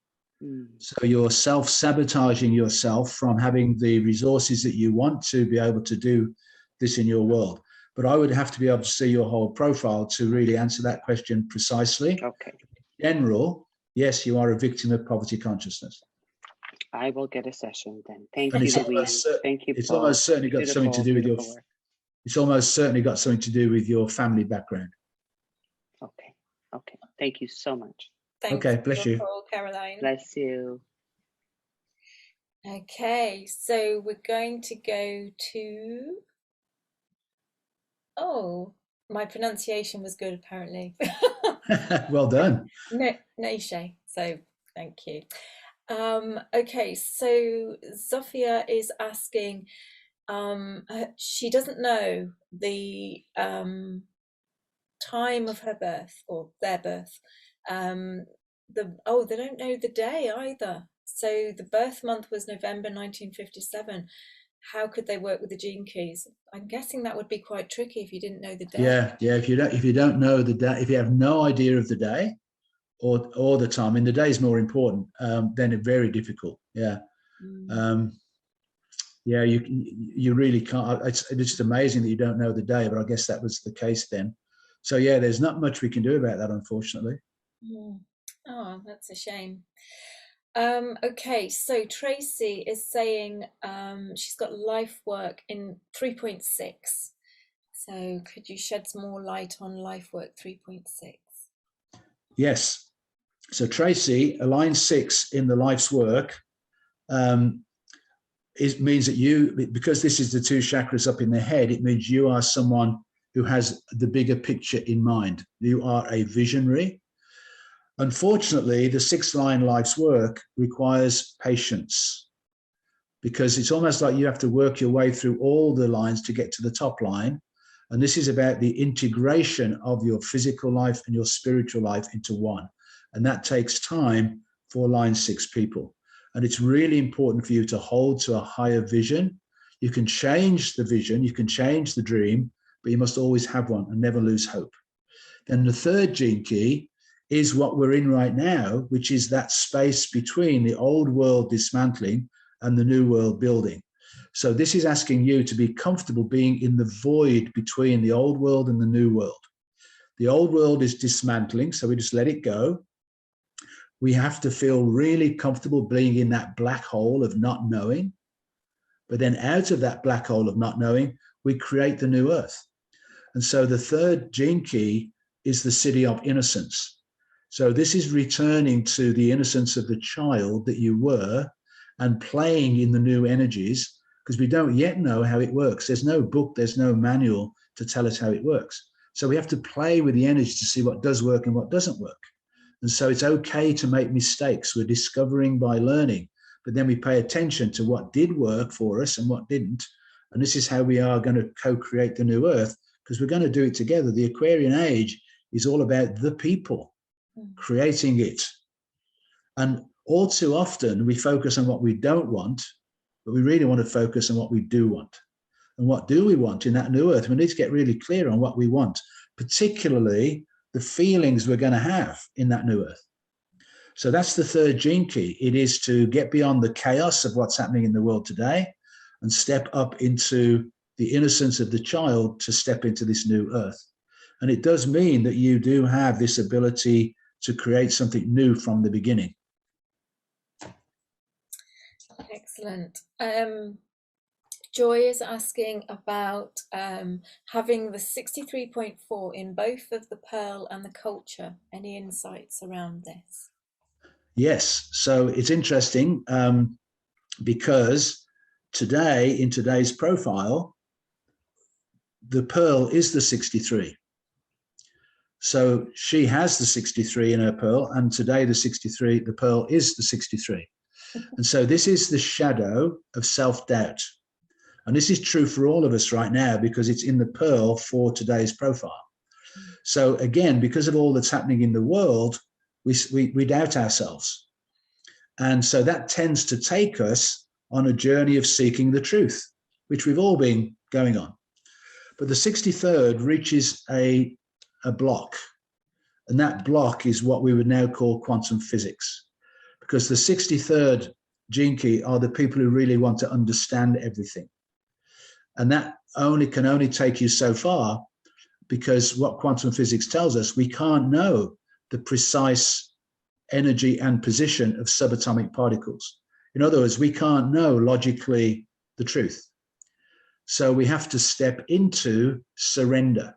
So you're self-sabotaging yourself from having the resources that you want to be able to do this in your world. But I would have to be able to see your whole profile to really answer that question precisely. Okay. In general, yes, you are a victim of poverty consciousness. I will get a session then. Thank you, Louise. Thank you. It's almost certainly got something to do with your. It's almost certainly got something to do with your family background. Okay. Okay. Thank you so much. Thanks. Okay. Bless you. Call, Caroline. Bless you. Okay, so we're going to go to. Oh, my pronunciation was good, apparently. Well done. Neisha, so thank you. Okay, so Zofia is asking, she doesn't know the time of her birth or their birth. They don't know the day either. So the birth month was November 1957. How could they work with the gene keys? I'm guessing that would be quite tricky if you didn't know the day. Yeah. If you don't know the day, if you have no idea of the day or the time, and the day is more important, then it's very difficult. Yeah. Yeah. You really can't. It's just amazing that you don't know the day, but I guess that was the case then. So yeah, there's not much we can do about that, unfortunately. Oh, that's a shame. Okay, so Tracy is saying she's got life work in 3.6. So could you shed some more light on life work 3.6? Yes. So Tracy, a line 6 in the life's work means that you, because this is the two chakras up in the head, it means you are someone who has the bigger picture in mind. You are a visionary. Unfortunately, the sixth line life's work requires patience, because it's almost like you have to work your way through all the lines to get to the top line. And this is about the integration of your physical life and your spiritual life into one. And that takes time for line 6 people. And it's really important for you to hold to a higher vision. You can change the vision, you can change the dream, but you must always have one and never lose hope. Then the third gene key is what we're in right now, which is that space between the old world dismantling and the new world building. So this is asking you to be comfortable being in the void between the old world and the new world. The old world is dismantling, so we just let it go. We have to feel really comfortable being in that black hole of not knowing. But then out of that black hole of not knowing, we create the new earth. And so the third gene key is the city of innocence. So this is returning to the innocence of the child that you were and playing in the new energies, because we don't yet know how it works. There's no book, there's no manual to tell us how it works. So we have to play with the energy to see what does work and what doesn't work. And so it's okay to make mistakes. We're discovering by learning, but then we pay attention to what did work for us and what didn't. And this is how we are going to co-create the new earth, because we're going to do it together. The Aquarian age is all about the people creating it. And all too often we focus on what we don't want, but we really want to focus on what we do want. And what do we want in that new earth? We need to get really clear on what we want, particularly the feelings we're going to have in that new earth. So that's the third gene key. It is to get beyond the chaos of what's happening in the world today and step up into the innocence of the child to step into this new earth. And it does mean that you do have this ability to create something new from the beginning. Excellent. Joy is asking about having the 63.4 in both of the pearl and the culture. Any insights around this? Yes, so it's interesting because today, in today's profile, the pearl is the 63. So she has the 63 in her pearl, and today the pearl is the 63. And so this is the shadow of self-doubt. And this is true for all of us right now because it's in the pearl for today's profile. So again, because of all that's happening in the world, we doubt ourselves. And so that tends to take us on a journey of seeking the truth, which we've all been going on. But the 63rd reaches a block. And that block is what we would now call quantum physics. Because the 63rd gene key are the people who really want to understand everything. And that can only take you so far, because what quantum physics tells us, we can't know the precise energy and position of subatomic particles. In other words, we can't know logically the truth. So we have to step into surrender,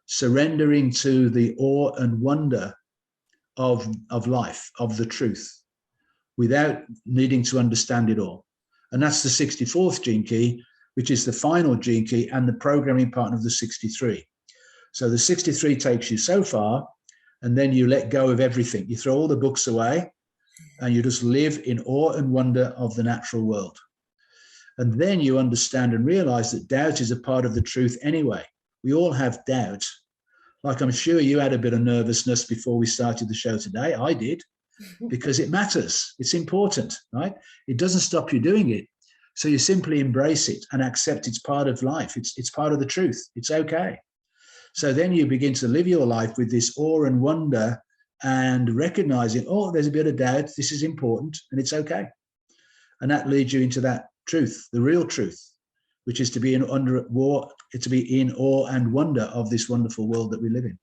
surrendering to the awe and wonder of life, of the truth, without needing to understand it all. And that's the 64th gene key, which is the final gene key and the programming partner of the 63. So the 63 takes you so far, and then you let go of everything. You throw all the books away, and you just live in awe and wonder of the natural world. And then you understand and realize that doubt is a part of the truth anyway. We all have doubt. Like I'm sure you had a bit of nervousness before we started the show today. I did, because it matters. It's important, right? It doesn't stop you doing it. So you simply embrace it and accept it's part of life. It's part of the truth. It's okay. So then you begin to live your life with this awe and wonder and recognizing, oh, there's a bit of doubt. This is important and it's okay. And that leads you into that truth, the real truth, which is to be in awe and wonder of this wonderful world that we live in.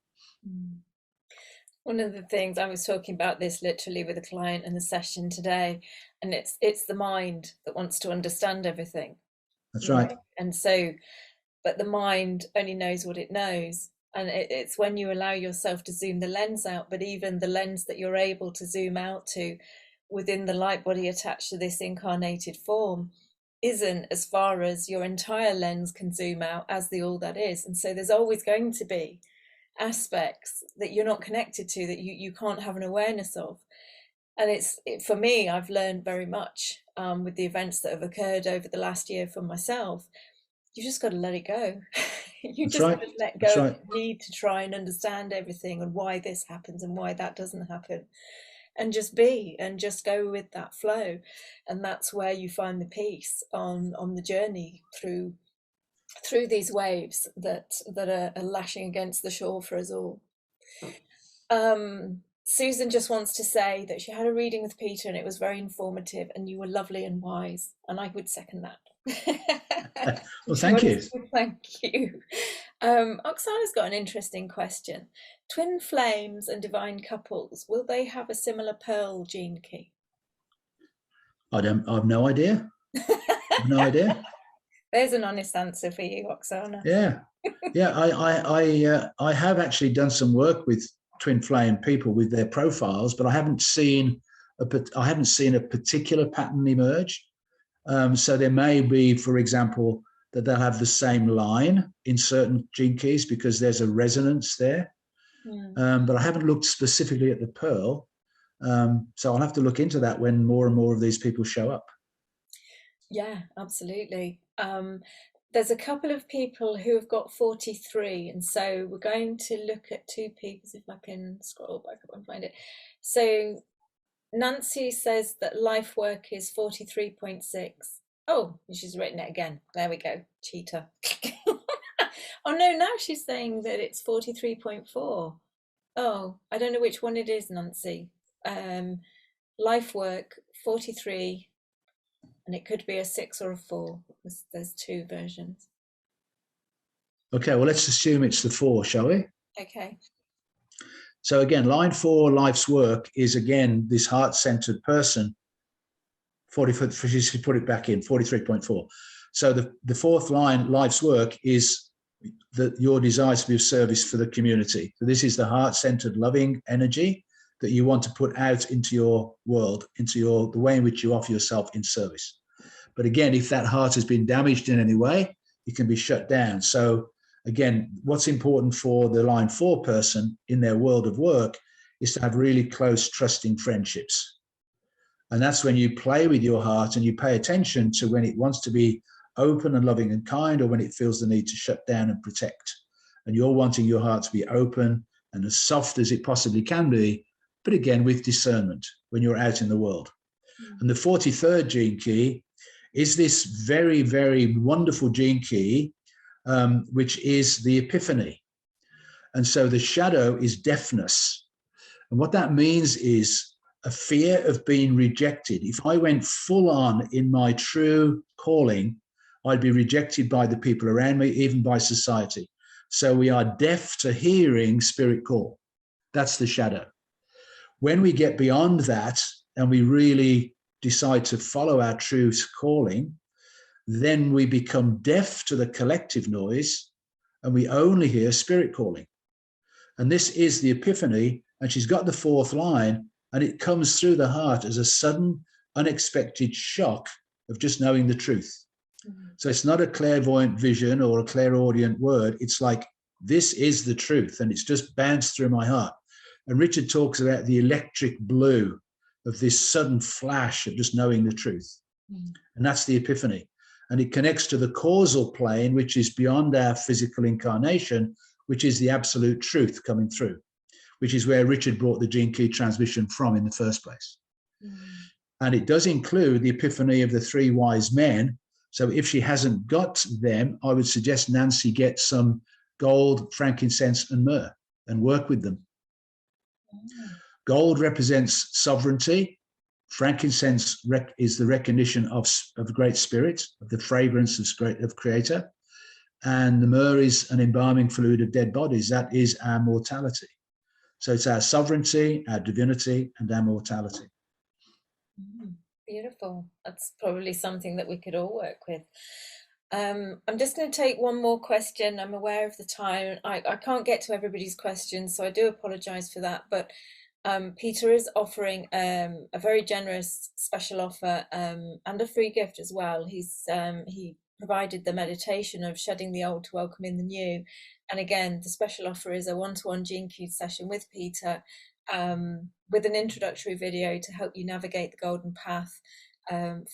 One of the things, I was talking about this literally with a client in the session today, and it's the mind that wants to understand everything. That's right. And so, but the mind only knows what it knows. And it's when you allow yourself to zoom the lens out, but even the lens that you're able to zoom out to within the light body attached to this incarnated form isn't as far as your entire lens can zoom out as the all that is. And so there's always going to be aspects that you're not connected to, that you can't have an awareness of. And for me, I've learned very much with the events that have occurred over the last year for myself. You just got to let it go. You That's just right. got to let That's go of right. the need to try and understand everything and why this happens and why that doesn't happen, and just be and just go with that flow. And that's where you find the peace on the journey through these waves that are lashing against the shore for us all. Susan just wants to say that she had a reading with Peter and it was very informative, and you were lovely and wise, and I would second that. Well, thank you. Thank you. Oksana's got an interesting question. Twin flames and divine couples, will they have a similar pearl gene key? I have no idea. No idea. There's an honest answer for you, Oksana. Yeah. I have actually done some work with twin flame people with their profiles, but I haven't seen a particular pattern emerge. So there may be, for example, that they'll have the same line in certain gene keys because there's a resonance there. But I haven't looked specifically at the pearl. So I'll have to look into that when more and more of these people show up. Yeah, absolutely. There's a couple of people who have got 43, and so we're going to look at two people, if I can scroll back up and find it. So Nancy says that life work is 43.6. Oh, she's written it again. There we go, cheater. Oh no, now she's saying that it's 43.4. Oh, I don't know which one it is, Nancy. Life work 43. And it could be a 6 or a 4. There's two versions. Okay, well, let's assume it's the 4, shall we? Okay. So again, line 4, life's work, is again this heart-centered person. 40, she put it back in, 43.4. So the fourth line, life's work, is your desire to be of service for the community. So this is the heart-centered, loving energy that you want to put out into your world, into the way in which you offer yourself in service. But again, if that heart has been damaged in any way, it can be shut down. So again, what's important for the line 4 person in their world of work is to have really close, trusting friendships. And that's when you play with your heart and you pay attention to when it wants to be open and loving and kind, or when it feels the need to shut down and protect. And you're wanting your heart to be open and as soft as it possibly can be, but again, with discernment when you're out in the world. And the 43rd gene key is this very, very wonderful gene key, which is the epiphany. And so the shadow is deafness. And what that means is a fear of being rejected. If I went full on in my true calling, I'd be rejected by the people around me, even by society. So we are deaf to hearing spirit call. That's the shadow. When we get beyond that and we really decide to follow our true calling, then we become deaf to the collective noise and we only hear spirit calling. And this is the epiphany. And she's got the 4th line, and it comes through the heart as a sudden, unexpected shock of just knowing the truth. So it's not a clairvoyant vision or a clairaudient word. It's like, this is the truth. And it's just bounced through my heart. And Richard talks about the electric blue of this sudden flash of just knowing the truth. And that's the epiphany. And it connects to the causal plane, which is beyond our physical incarnation, which is the absolute truth coming through, which is where Richard brought the gene key transmission from in the first place. And it does include the epiphany of the 3 wise men. So if she hasn't got them, I would suggest Nancy get some gold, frankincense, and myrrh and work with them. Gold represents sovereignty. Frankincense is the recognition of great spirit, of the fragrance of creator. And the myrrh is an embalming fluid of dead bodies. That is our mortality. So it's our sovereignty, our divinity, and our mortality. Beautiful. That's probably something that we could all work with. I'm just going to take one more question. I'm aware of the time. I can't get to everybody's questions, so I do apologize for that. But Peter is offering a very generous special offer and a free gift as well. He provided the meditation of shedding the old to welcome in the new. And again, the special offer is a one-to-one Gene Key session with Peter, with an introductory video to help you navigate the golden path,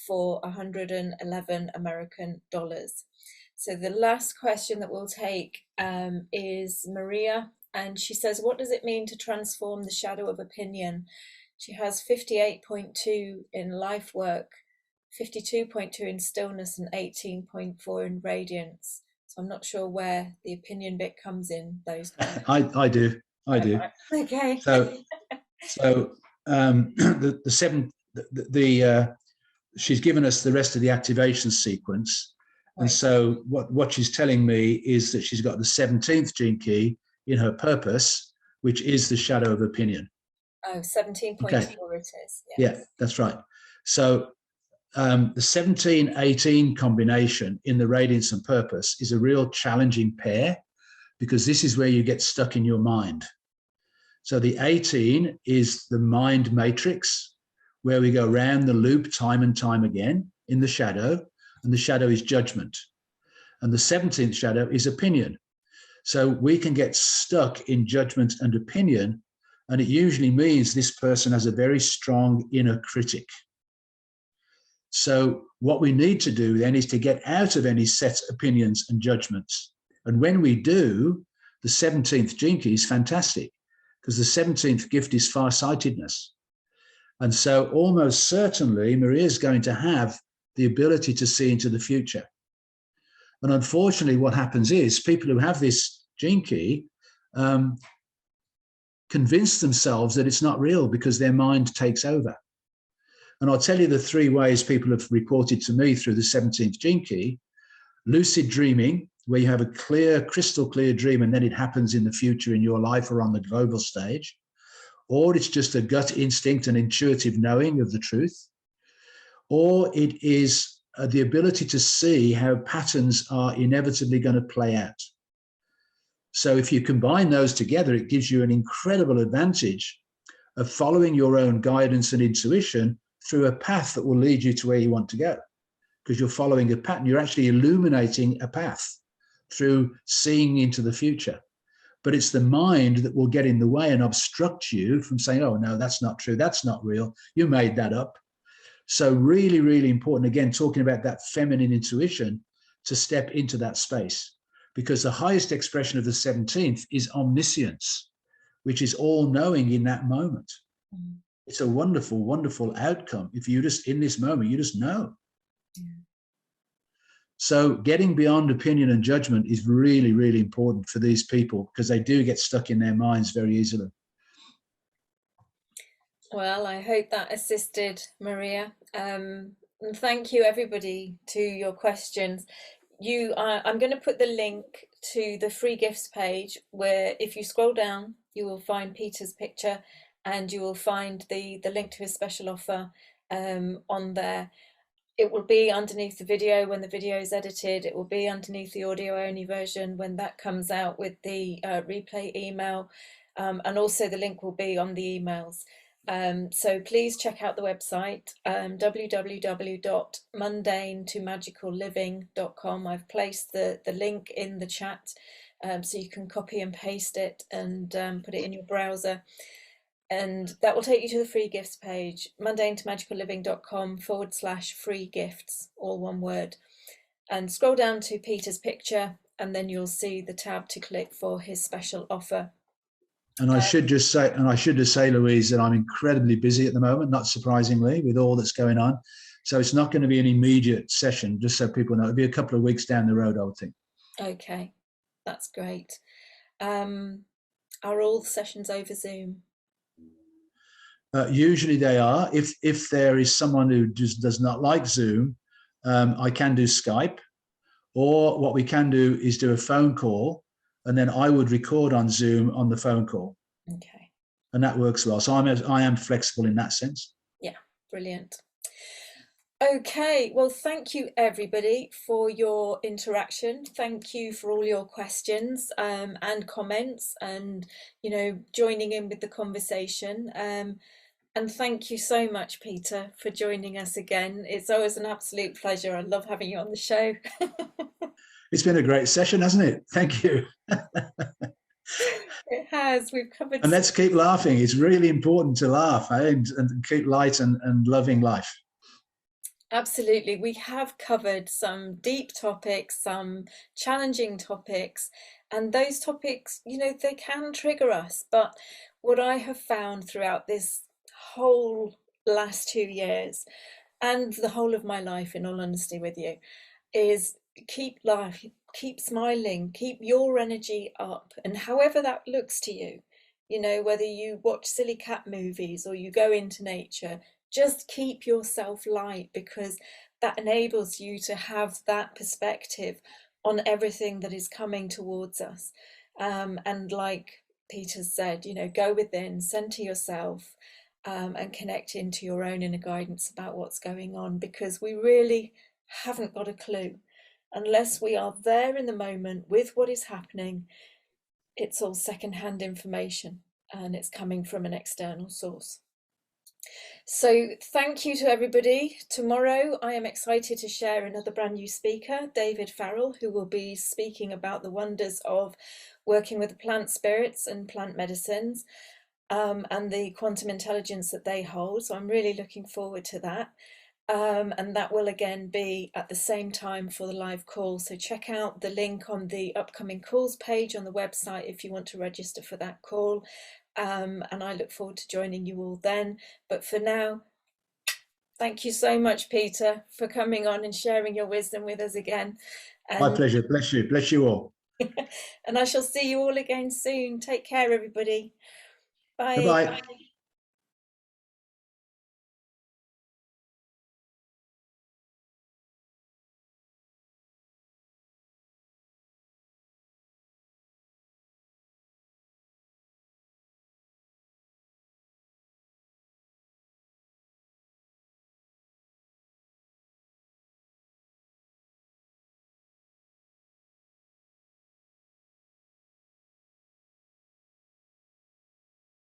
for 111 American dollars. So the last question that we'll take is Maria, and she says, what does it mean to transform the shadow of opinion? She has 58.2 in life work, 52.2 in stillness, and 18.4 in radiance. So I'm not sure where the opinion bit comes in those. I do. Okay. So she's given us the rest of the activation sequence. Right. And so what she's telling me is that she's got the 17th gene key in her purpose, which is the shadow of opinion. Oh, 17.4 okay. It is. Yes. Yeah, that's right. So the 17-18 combination in the radiance and purpose is a real challenging pair, because this is where you get stuck in your mind. So the 18 is the mind matrix, where we go round the loop time and time again in the shadow, and the shadow is judgment. And the 17th shadow is opinion. So we can get stuck in judgment and opinion, and it usually means this person has a very strong inner critic. So what we need to do then is to get out of any set opinions and judgments. And when we do, the 17th gene key is fantastic, because the 17th gift is farsightedness. And so almost certainly Maria is going to have the ability to see into the future. And unfortunately, what happens is people who have this gene key convince themselves that it's not real because their mind takes over. And I'll tell you the 3 ways people have reported to me through the 17th gene key: lucid dreaming, where you have a clear, crystal clear dream, and then it happens in the future in your life or on the global stage. Or it's just a gut instinct and intuitive knowing of the truth. Or it is the ability to see how patterns are inevitably going to play out. So if you combine those together, it gives you an incredible advantage of following your own guidance and intuition through a path that will lead you to where you want to go, because you're following a pattern. You're actually illuminating a path through seeing into the future. But it's the mind that will get in the way and obstruct you from saying, oh, no, that's not true. That's not real. You made that up. So really, really important, again, talking about that feminine intuition, to step into that space, because the highest expression of the 17th is omniscience, which is all knowing in that moment. Mm-hmm. It's a wonderful, wonderful outcome. If you just, in this moment, you just know. Yeah. So getting beyond opinion and judgment is really, really important for these people, because they do get stuck in their minds very easily. Well, I hope that assisted, Maria. And thank you, everybody, to your questions. I'm going to put the link to the free gifts page, where if you scroll down, you will find Peter's picture, and you will find the link to his special offer on there. It will be underneath the video when the video is edited. It will be underneath the audio only version when that comes out with the replay email. And also the link will be on the emails. So please check out the website, www.mundanetoMagicalLiving.com. I've placed the link in the chat, so you can copy and paste it and put it in your browser. And that will take you to the free gifts page, mundanetoMagicalLiving.com/free gifts, all one word. And scroll down to Peter's picture, and then you'll see the tab to click for his special offer. And I should just say, Louise, that I'm incredibly busy at the moment, not surprisingly, with all that's going on. So it's not going to be an immediate session, just so people know. It'll be a couple of weeks down the road, I would think. Okay, that's great. Are all sessions over Zoom? Usually they are. If there is someone who just does not like Zoom, I can do Skype, or what we can do is do a phone call, and then I would record on Zoom on the phone call. Okay. And that works well. So I am flexible in that sense. Yeah, brilliant. Okay, well, thank you everybody for your interaction. Thank you for all your questions and comments, and joining in with the conversation. And And thank you so much, Peter, for joining us again. It's always an absolute pleasure. I love having you on the show. It's been a great session, hasn't it? Thank you. It has. We've covered. And let's keep laughing. It's really important to laugh, eh? And keep light and loving life. Absolutely. We have covered some deep topics, some challenging topics, and those topics, you know, they can trigger us. But what I have found throughout this whole last 2 years and the whole of my life, in all honesty with you, is keep life, keep smiling, keep your energy up, and however that looks to you, you know, whether you watch silly cat movies or you go into nature, just keep yourself light, because that enables you to have that perspective on everything that is coming towards us. And like Peter said, you know, go within, center yourself, and connect into your own inner guidance about what's going on, because we really haven't got a clue unless we are there in the moment with what is happening. It's all secondhand information and it's coming from an external source. So thank you to everybody. Tomorrow I am excited to share another brand new speaker, David Farrell, who will be speaking about the wonders of working with the plant spirits and plant medicines, and the quantum intelligence that they hold. So I'm really looking forward to that. And that will again be at the same time for the live call. So check out the link on the upcoming calls page on the website if you want to register for that call. And I look forward to joining you all then. But for now, thank you so much, Peter, for coming on and sharing your wisdom with us again. And my pleasure. Bless you. Bless you all. and I shall see you all again soon. Take care, everybody. Bye. Bye-bye.